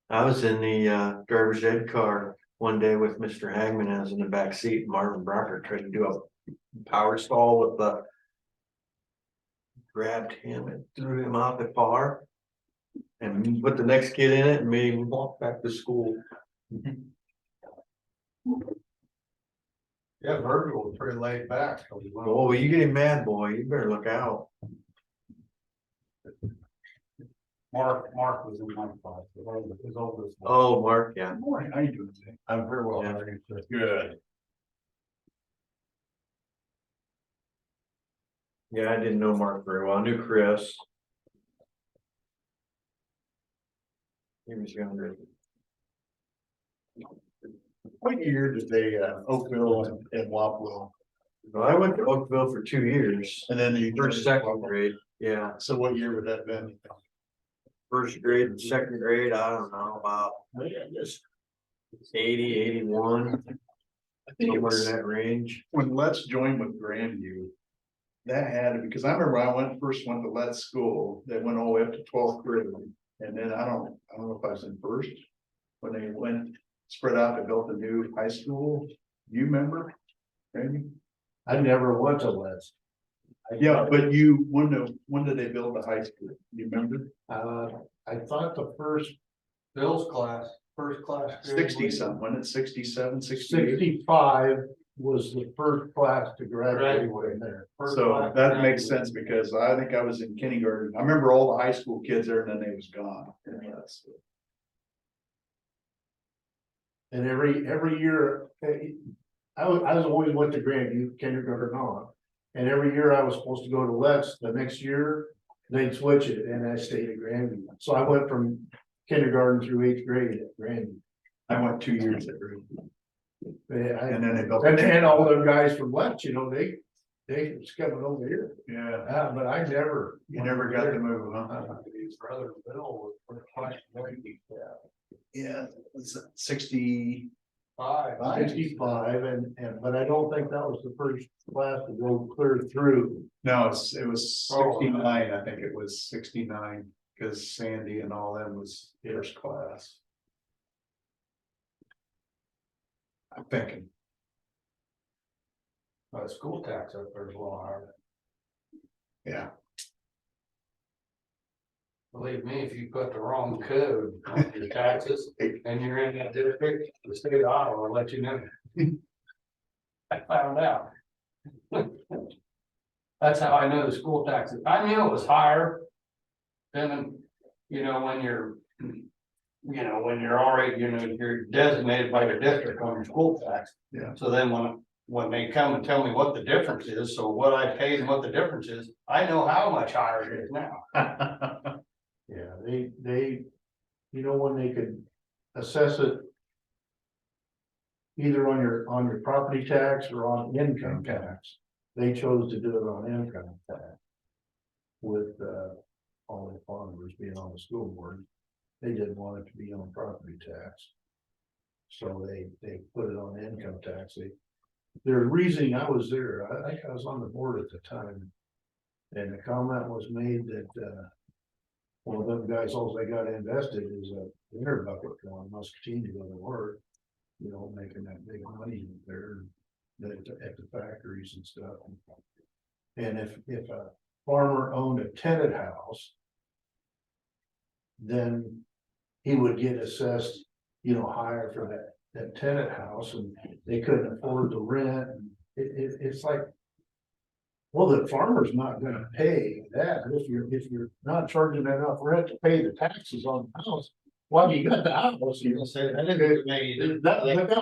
Speaker 3: I was in the driver's ed car one day with Mr. Hagman. I was in the back seat. Marvin Brocker tried to do a power stall with the. Grabbed him and threw him out the car. And put the next kid in it and made him walk back to school.
Speaker 8: Yeah, Virgil was pretty laid back.
Speaker 3: Oh, well, you get him mad, boy, you better look out.
Speaker 8: Mark was in my class, his oldest.
Speaker 3: Oh, Mark, yeah.
Speaker 2: Good morning, how you doing today?
Speaker 8: I'm very well.
Speaker 3: Yeah.
Speaker 8: how are you, sir?
Speaker 2: Good.
Speaker 3: Yeah, I didn't know Mark very well. I knew Chris. He was younger.
Speaker 2: What year did they, Oakville and Wapwell?
Speaker 3: Well, I went to Oakville for 2 years.
Speaker 2: And then you.
Speaker 3: First, second grade, yeah.
Speaker 2: So what year would that been?
Speaker 3: First grade, and second grade, I don't know, about 80, 81,
Speaker 2: I think it
Speaker 3: somewhere
Speaker 2: was
Speaker 3: in that range.
Speaker 2: when Let's joined with Grandview. That had it, because I remember I first went to Let's school, that went all the way up to 12th grade. And then I don't know if I was in first, when they went, spread out, they built a new high school. You remember? Randy?
Speaker 1: I never went to Les.
Speaker 2: Yeah, but when did they build the high school? You remember?
Speaker 1: I thought the first
Speaker 8: Bill's class, first class. grade
Speaker 2: 60
Speaker 8: leader.
Speaker 2: something, wasn't it 67, 68?
Speaker 1: 65 was the first class to graduate
Speaker 8: Graduate.
Speaker 1: there.
Speaker 8: First
Speaker 2: So
Speaker 8: class
Speaker 2: that makes
Speaker 8: graduate.
Speaker 2: sense because I think I was in kindergarten. I remember all the high school kids there and then they was gone. And that's-
Speaker 1: And every year, I was always went to Grandview, kindergarten on. And every year I was supposed to go to Let's, the next year, they'd switch it and I stayed at Grandview. So I went from kindergarten through 8th grade at Grandview.
Speaker 2: I went 2 years at Grandview. And then they built.
Speaker 1: And all the guys from Let's, you know, they was coming over here,
Speaker 2: Yeah,
Speaker 1: but I never.
Speaker 2: you never got to move, huh?
Speaker 8: His brother Bill was first class. grade,
Speaker 2: Yeah, was it 60?
Speaker 8: 5.
Speaker 1: 65 but I don't think that was the first class to go clear through.
Speaker 2: No, it was
Speaker 8: Oh.
Speaker 2: 69, I think it was 69, because Sandy and all them was first class. I'm thinking,
Speaker 8: School tax up there is a lot higher.
Speaker 2: yeah,
Speaker 8: Believe me, if you put the wrong code on your taxes and you're in that district, the state of Iowa will let you know. I found out. That's how I know the school taxes. I knew it was higher than, you know, when you're, when you're already, you're designated by your district on your school tax.
Speaker 2: Yeah.
Speaker 8: So then when they come and tell me what the difference is, so what I paid and what the difference is, I know how much higher it is now.
Speaker 1: Yeah, they, when they could assess it. Either on your property tax or on income tax, they chose to do it on income tax. With all the farmers being on the school board, they didn't want it to be on property tax. So they put it on income tax. Their reasoning, I was there, I think I was on the board at the time. And the comment was made that, well, them guys, all they got invested is a winter bucket going Muscatine to go to work. Making that big money there, at the factories and stuff. And if a farmer owned a tenant house, then he would get assessed, higher for that tenant house, and they couldn't afford the rent. And it's like, well, the farmer's not gonna pay that if you're not charging enough rent to pay the taxes on the house. Well, you got the house, that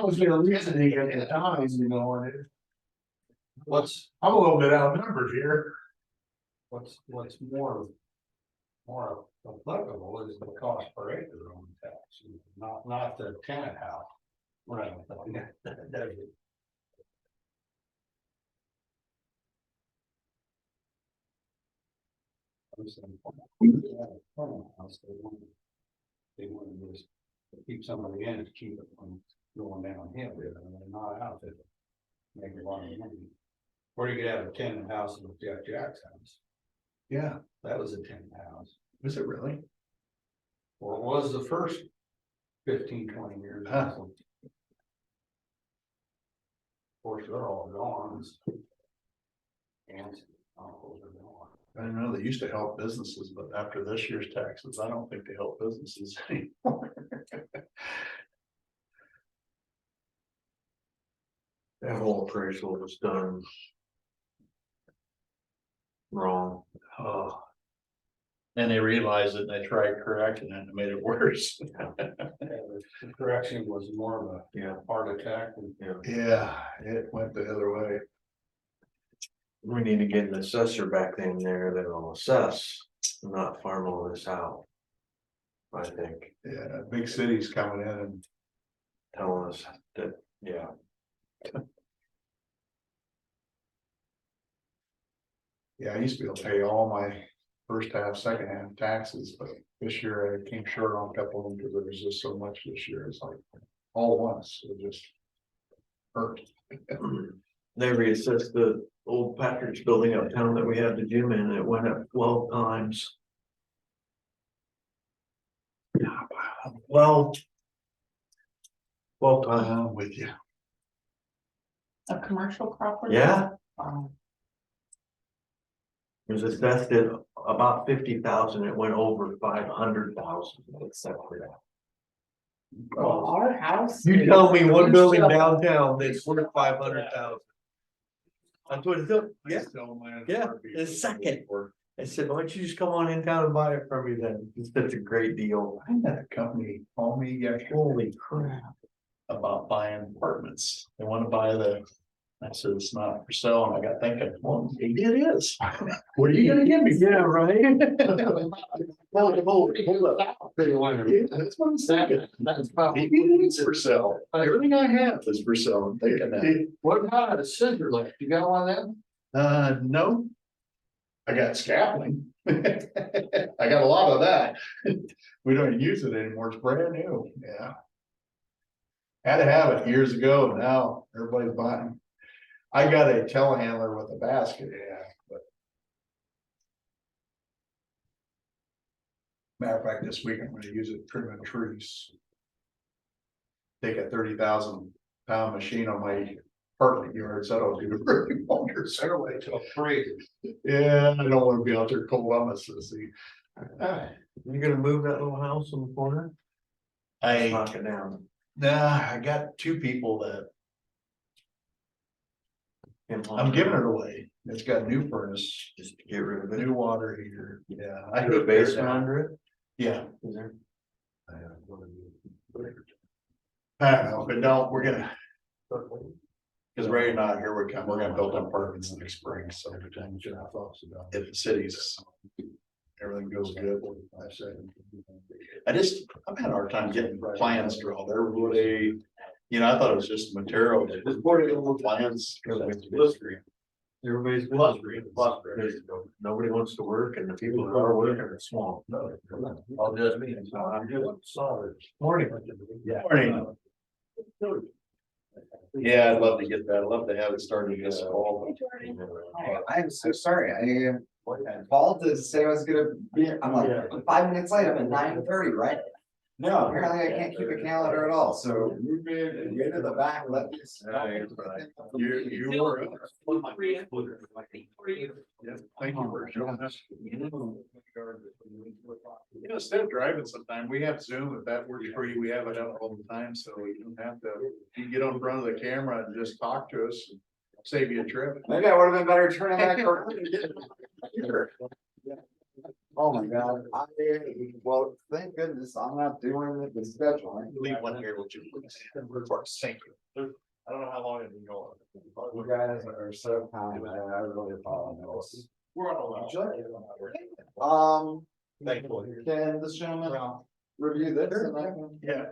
Speaker 1: was their reasoning at the time, and
Speaker 8: What's
Speaker 1: I'm a little bit outnumbered here.
Speaker 8: What's more applicable is the cost per acre on the tax, not the tenant house. Right. They wanted to just keep somebody in to keep it from going downhill, and they're not out there. Make a lot of money. Or you could have a tenant house with Jack's house,
Speaker 2: Yeah,
Speaker 8: that was a tenant house,
Speaker 2: is it really?
Speaker 8: or it was the first 15-20 years.
Speaker 2: Huh.
Speaker 8: Of course, they're all gone. And uncles are gone.
Speaker 2: I don't know, they used to help businesses, but after this year's taxes, I don't think they help businesses anymore.
Speaker 3: That whole appraisal was done wrong.
Speaker 2: Oh. And they realized it, and they tried correcting it, and it made it worse.
Speaker 8: The correction was more of a heart attack and.
Speaker 2: Yeah, it went the other way.
Speaker 3: We need to get an assessor back in there that'll assess, not farm all this out. I think,
Speaker 2: Yeah, big cities coming in and
Speaker 3: telling us that, yeah.
Speaker 2: yeah, I used to be able to pay all my first half, second half taxes, but this year I came short on a couple of them because there was just so much this year. It's like all at once, it just hurt.
Speaker 3: They reassessed the old Patrick's building uptown that we had the gym in, it went up 12 times. Well. 12 times,
Speaker 2: I'm with you.
Speaker 4: A commercial property?
Speaker 3: yeah,
Speaker 4: Um,
Speaker 3: it was assessed at about 50,000, it went over 500,000, except for that.
Speaker 4: Well, our house.
Speaker 3: You tell me one
Speaker 4: We
Speaker 3: building
Speaker 4: still-
Speaker 3: downtown that's worth 500,000. That's what it's, yeah, yeah, the second. I said, why don't you just come on in town and buy it from me then? It's such a great deal.
Speaker 2: I had a company call me yesterday.
Speaker 3: Holy crap.
Speaker 2: About buying apartments. They want to buy I said, it's not for sale, and I got thinking, well, maybe it is. What are you gonna give me?
Speaker 3: Yeah, right.
Speaker 2: That's what I'm saying. Maybe it is for sale. Everything I have is for sale. I'm thinking that.
Speaker 8: What about a scissor lift? You got one of them?
Speaker 2: No. I got scaffolding. I got a lot of that. We don't use it anymore. It's brand new. Yeah. Had to have it years ago. Now everybody's buying. I got a telehandler with a basket. Yeah, but. Matter of fact, this week I'm gonna use it trimming trees. Take a 30,000-pound machine on my apartment yards. That'll do really wonders.
Speaker 8: Airway till crazy.
Speaker 2: Yeah, I don't wanna be out there Columbus, see.
Speaker 3: You gonna move that little house in the corner? Knock it down.
Speaker 2: Nah, I got two people that I'm giving it away. It's got new furnace,
Speaker 3: Just to get rid of it.
Speaker 2: new water heater. Yeah.
Speaker 3: I
Speaker 2: I
Speaker 3: do a
Speaker 2: hooked theirs
Speaker 3: basement
Speaker 2: down.
Speaker 3: under it.
Speaker 2: Yeah.
Speaker 3: Is there?
Speaker 2: I don't know, but no, we're gonna. Cause Ray and I, here we come, we're gonna build apartments next spring, so. If the cities, everything goes good. I've had a hard time getting plans drawn. They're really, I thought it was just material. Just plans.
Speaker 3: Everybody's nobody wants to work and the people who are working are small.
Speaker 8: I'll just be. I'm good. Sorry.
Speaker 3: Morning.
Speaker 2: Morning. Yeah, I'd love to get that. I'd love to have it started this fall.
Speaker 9: I'm so sorry, I called to say I was gonna be, I'm like, 5 minutes late, I'm at 9:30, right? No, apparently I can't keep a calendar at all, so move me way to the back, let me.
Speaker 2: You were. Thank you for showing us. Instead of driving sometime, we have Zoom, if that works for you, we have it up all the time, so you don't have to, you can get on front of the camera and just talk to us. And save you a trip.
Speaker 9: Maybe I would have been better turning back. Oh my God, well, thank goodness I'm not doing the scheduling.
Speaker 2: Leave one here, would you please? Thank you. I don't know how long it's been going.
Speaker 9: You guys are so kind, I really apologize.
Speaker 2: We're on
Speaker 9: Thank you. Can this gentleman review this and I can?
Speaker 2: Yeah,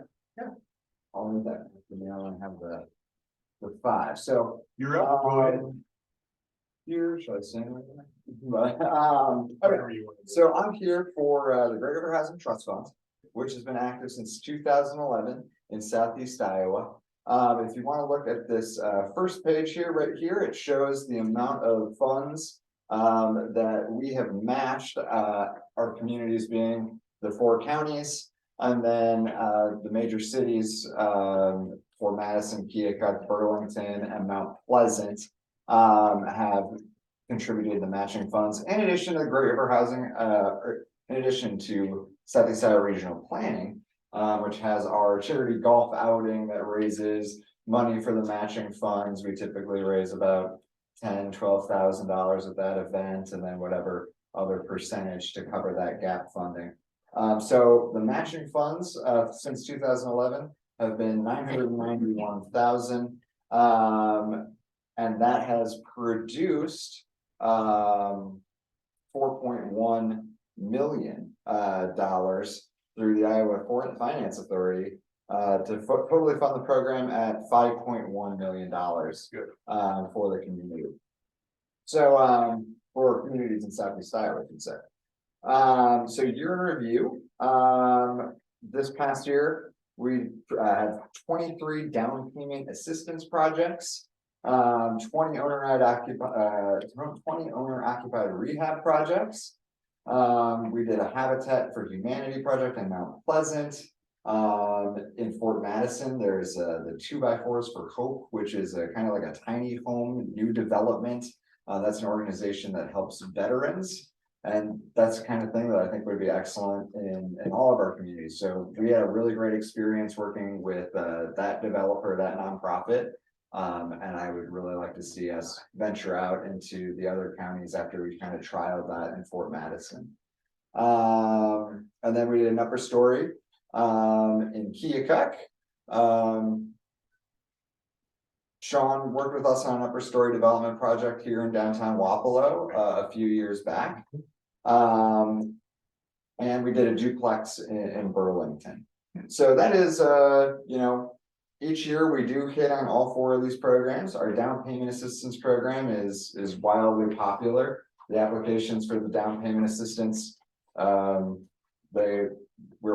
Speaker 9: I'll need that, I want to have the 5, so.
Speaker 2: you're up. Go ahead.
Speaker 9: Here, should I say? But, okay,
Speaker 2: Whatever you want to do.
Speaker 9: so I'm here for the Great River Housing Trust Fund, which has been active since 2011 in Southeast Iowa. If you want to look at this first page here, right here, it shows the amount of funds that we have matched, our communities being the 4 counties, and then the major cities for Madison, Keokuk, Burlington, and Mount Pleasant have contributed the matching funds, in addition to the Great River Housing, or in addition to Southeast Iowa Regional Planning, which has our charity golf outing that raises money for the matching funds. We typically raise about $10,000–12,000 at that event, and then whatever other percentage to cover that gap funding. So the matching funds since 2011 have been $991,000, and that has produced $4.1 million through the Iowa Foreign Finance Authority to totally fund the program at $5.1 million for the community. So for communities in Southeast Iowa, I should say. So year in review, this past year, we had 23 down payment assistance projects, 20 owner occupied rehab projects. We did a Habitat for Humanity project in Mount Pleasant. In Fort Madison, there's the 2x4s for Hope, which is a kind of like a tiny home new development. That's an organization that helps veterans. And that's the kind of thing that I think would be excellent in all of our communities. So we had a really great experience working with that developer, that nonprofit. And I would really like to see us venture out into the other counties after we kind of trialed that in Fort Madison. And then we did an upper story in Keokuk. Sean worked with us on an upper story development project here in downtown Wapello a few years back. And we did a duplex in Burlington. So that is, you know, each year we do hit on all 4 of these programs. Our down payment assistance program is wildly popular. The applications for the down payment assistance, we're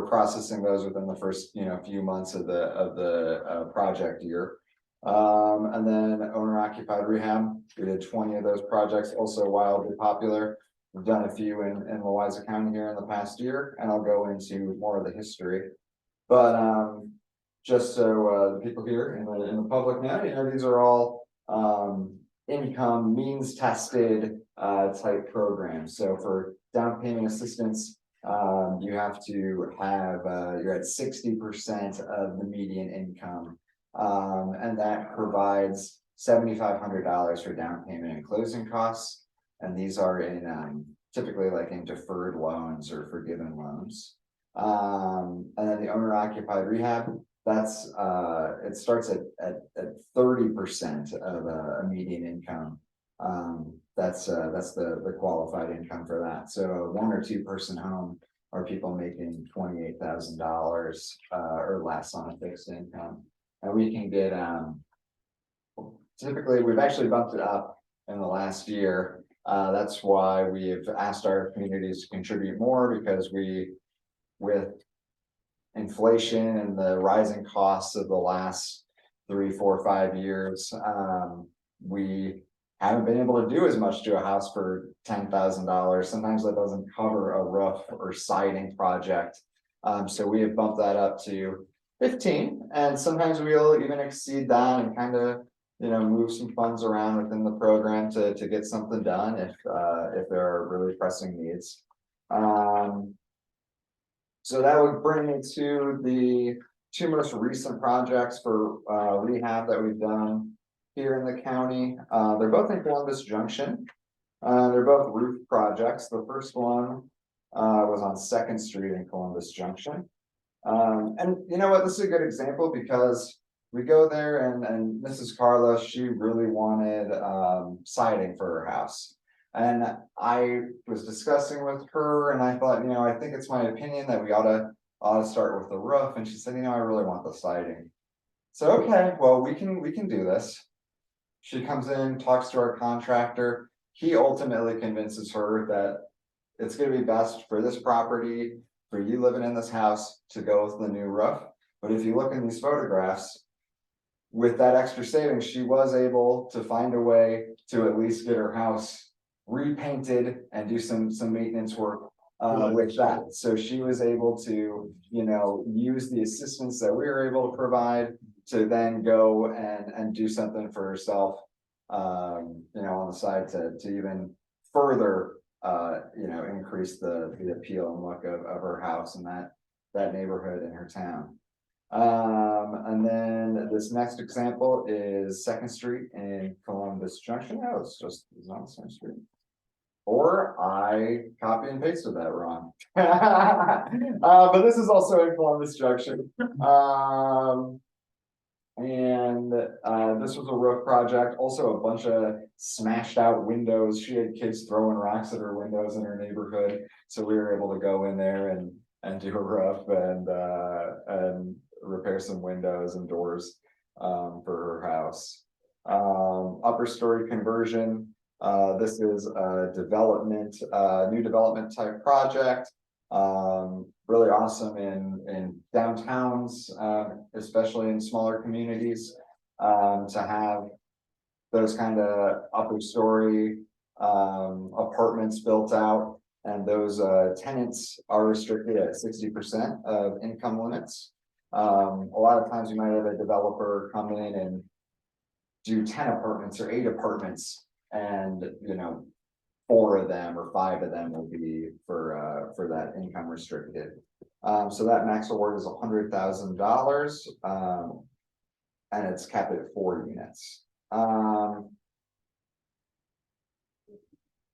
Speaker 9: processing those within the first, you know, few months of the project year. And then owner occupied rehab, we did 20 of those projects, also wildly popular. We've done a few in Louisa County here in the past year, and I'll go into more of the history. But just so the people here in the public know, you know, these are all income means tested type programs. So for down payment assistance, you have to have you're at 60% of the median income, and that provides $7,500 for down payment and closing costs. And these are in typically like in deferred loans or forgiven loans. And then the owner occupied rehab, that's it starts at 30% of a median income. That's the qualified income for that. So a 1 or 2 person home are people making $28,000 or less on a fixed income. And we can get typically we've actually bumped it up in the last year. That's why we have asked our communities to contribute more, because with inflation and the rising costs of the last 3, 4, 5 years, we haven't been able to do as much to a house for $10,000. Sometimes that doesn't cover a roof or siding project. So we have bumped that up to 15, and sometimes we'll even exceed that and kind of, you know, move some funds around within the program to get something done if there are really pressing needs. So that would bring me to the 2 most recent projects for rehab that we've done here in the county. They're both in Columbus Junction. They're both roof projects. The first one was on 2nd Street in Columbus Junction. And you know what, this is a good example because we go there and Mrs. Carlos, she really wanted siding for her house. And I was discussing with her and I thought, you know, I think it's my opinion that we ought to start with the roof. And she said, you know, I really want the siding. So, okay, well, we can do this. She comes in, talks to our contractor. he ultimately convinces her that it's gonna be best for this property, for you living in this house, to go with the new roof. But if you look in these photographs, with that extra savings, she was able to find a way to at least get her house repainted and do some maintenance work with that. So she was able to, you know, use the assistance that we were able to provide to then go and do something for herself. You know, on the side to even further, you know, increase the appeal and look of her house and that neighborhood in her town. And then this next example is Second Street in Columbus Junction. Oh, it's on the same street. Or I copy and pasted that wrong. But this is also in Columbus Junction. And this was a roof project, also a bunch of smashed out windows. She had kids throwing rocks at her windows in her neighborhood. So we were able to go in there and do a roof and repair some windows and doors for her house. Upper story conversion. This is a development, new development type project. Really awesome in downtowns, especially in smaller communities, to have those kind of upper story apartments built out. And those tenants are restricted at 60% of income limits. A lot of times you might have a developer come in and do 10 apartments or 8 apartments, and you know, 4 of them or 5 of them will be for that income restricted. So that max award is $100,000, and it's capped at 4 units.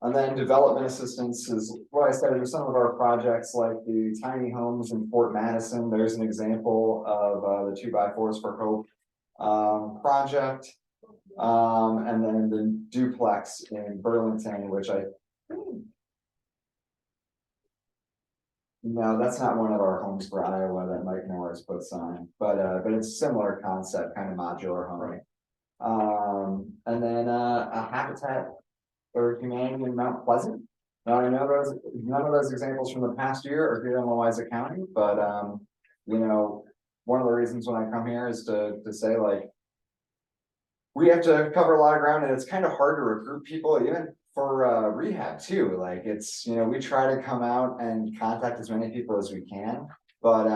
Speaker 9: And then development assistance is what I said with some of our projects, like the tiny homes in Fort Madison. There's an example of the 2x4s for Hope project. And then the duplex in Burlington, which no, that's not one of our homes for Iowa that Mike Norris puts on, but it's a similar concept, kind of modular home. And then a Habitat for Humanity in Mount Pleasant. Now I know none of those examples from the past year are here in Louisa County, but you know, one of the reasons when I come here is to say, like, we have to cover a lot of ground, and it's kind of hard to recruit people, even for rehab too. Like, it's, you know, we try to come out and contact as many people as we can, but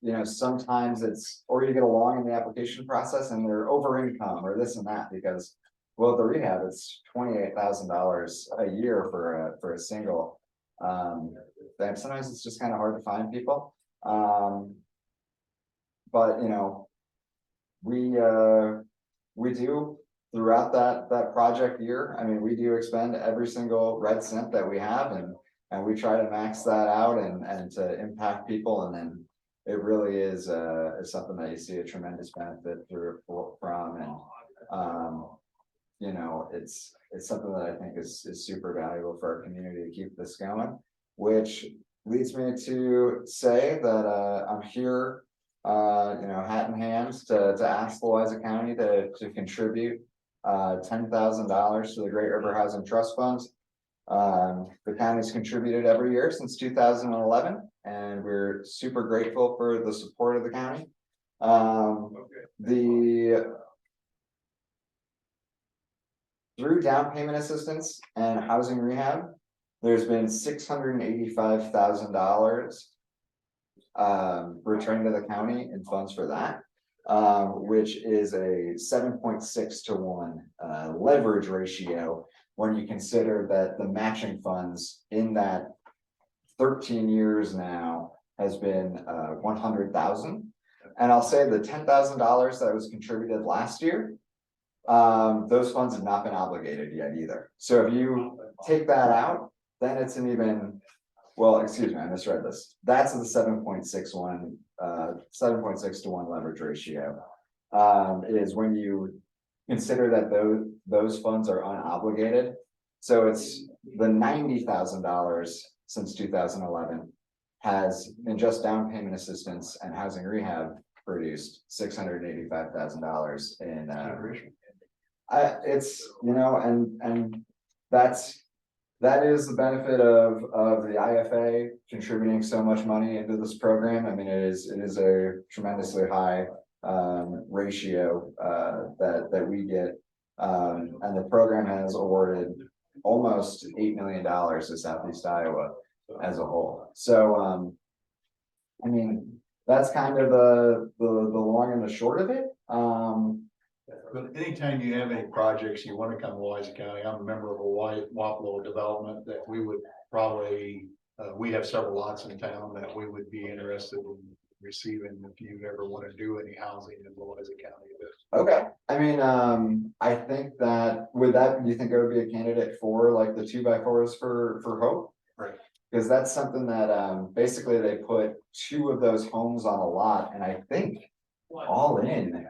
Speaker 9: you know, sometimes it's, or you get along in the application process and they're over income or this and that, because, well, the rehab, it's $28,000 a year for a single. And sometimes it's just kind of hard to find people. But you know, we do throughout that project year. I mean, we do expend every single red cent that we have, and we try to max that out and to impact people. And then it really is something that you see a tremendous benefit from, and you know, it's something that I think is super valuable for our community to keep this going, which leads me to say that I'm here, you know, hat in hand to ask Louisa County to contribute $10,000 to the Great River Housing Trust Funds. The county's contributed every year since 2011, and we're super grateful for the support of the county. Through down payment assistance and housing rehab, there's been $685,000 returned to the county in funds for that, which is a 7.6 to 1 leverage ratio when you consider that the matching funds in that 13 years now has been 100,000. And I'll say the $10,000 that was contributed last year, those funds have not been obligated yet either. So if you take that out, then it's an even, well, excuse me, I misread this. That's the 7.61, 7.6 to 1 leverage ratio. Is when you consider that those funds are unobligated. So it's the $90,000 since 2011 has, in just down payment assistance and housing rehab, produced $685,000 in it's, you know, and that is the benefit of the IFA contributing so much money into this program. I mean, it is a tremendously high ratio that we get. And the program has awarded almost $8 million to Southeast Iowa as a whole. So, I mean, that's kind of the long and the short of it.
Speaker 2: But anytime you have any projects, you want to come to Louisa County, I'm a member of a Wapello development that we would probably, we have several lots in town that we would be interested in receiving if you ever want to do any housing in Louisa County.
Speaker 9: Okay, I mean, I think that, do you think I would be a candidate for like the 2x4s for Hope?
Speaker 2: Right.
Speaker 9: Because that's something that, basically they put 2 of those homes on a lot, and I think all in,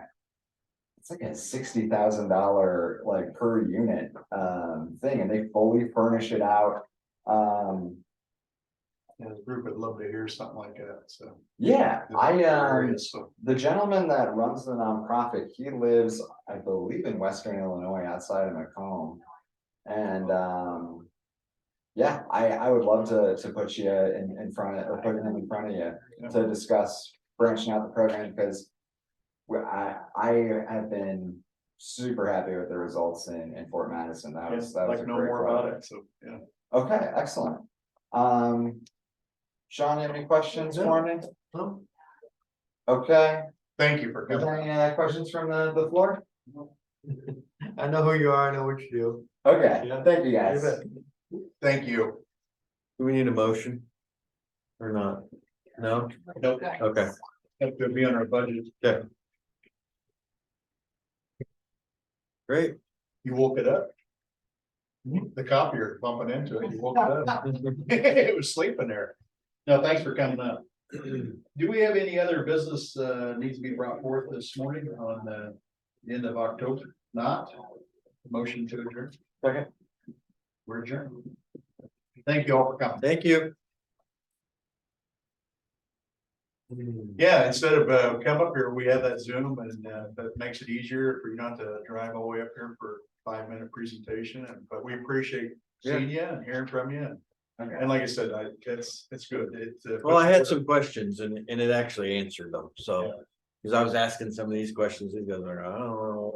Speaker 9: it's like a $60,000 like per unit, thing, and they fully furnish it out.
Speaker 2: And the group would love to hear something like that, so.
Speaker 9: Yeah,
Speaker 2: So,
Speaker 9: the gentleman that runs the nonprofit, he lives, I believe, in Western Illinois, outside of Macomb. And, yeah, I would love to put you in front of, or put him in front of you to discuss branching out the program, because I have been super happy with the results in Fort Madison. That was
Speaker 2: like
Speaker 9: a
Speaker 2: know
Speaker 9: great
Speaker 2: more about
Speaker 9: project.
Speaker 2: it, so, yeah.
Speaker 9: Okay, excellent. Sean, you have any questions for me?
Speaker 1: No.
Speaker 9: Okay,
Speaker 2: Thank you for
Speaker 9: are
Speaker 2: coming.
Speaker 9: there any questions from the floor?
Speaker 3: I know who you are, I know what you do.
Speaker 9: Okay,
Speaker 3: Yeah.
Speaker 9: thank you guys.
Speaker 2: Thank you.
Speaker 3: Do we need a motion? Or not? No?
Speaker 2: Nope.
Speaker 3: Okay.
Speaker 2: Have to be on our budget.
Speaker 3: Okay. Great.
Speaker 2: You woke it up? The copier bumping into it, you woke it up. It was sleeping there. No, thanks for coming up. Do we have any other business needs to be brought forth this morning on the end of October? Not? Motion to adjourn.
Speaker 3: Second.
Speaker 2: We're adjourned. Thank you all for coming.
Speaker 3: Thank you.
Speaker 2: Yeah, instead of come up here, we have that Zoom, and that makes it easier for you not to drive all the way up here for a 5-minute presentation. But we appreciate seeing you and hearing from you. And like I said, it's good.
Speaker 3: Well, I had some questions and it actually answered them, so. Cause I was asking some of these questions, these guys are, I don't know.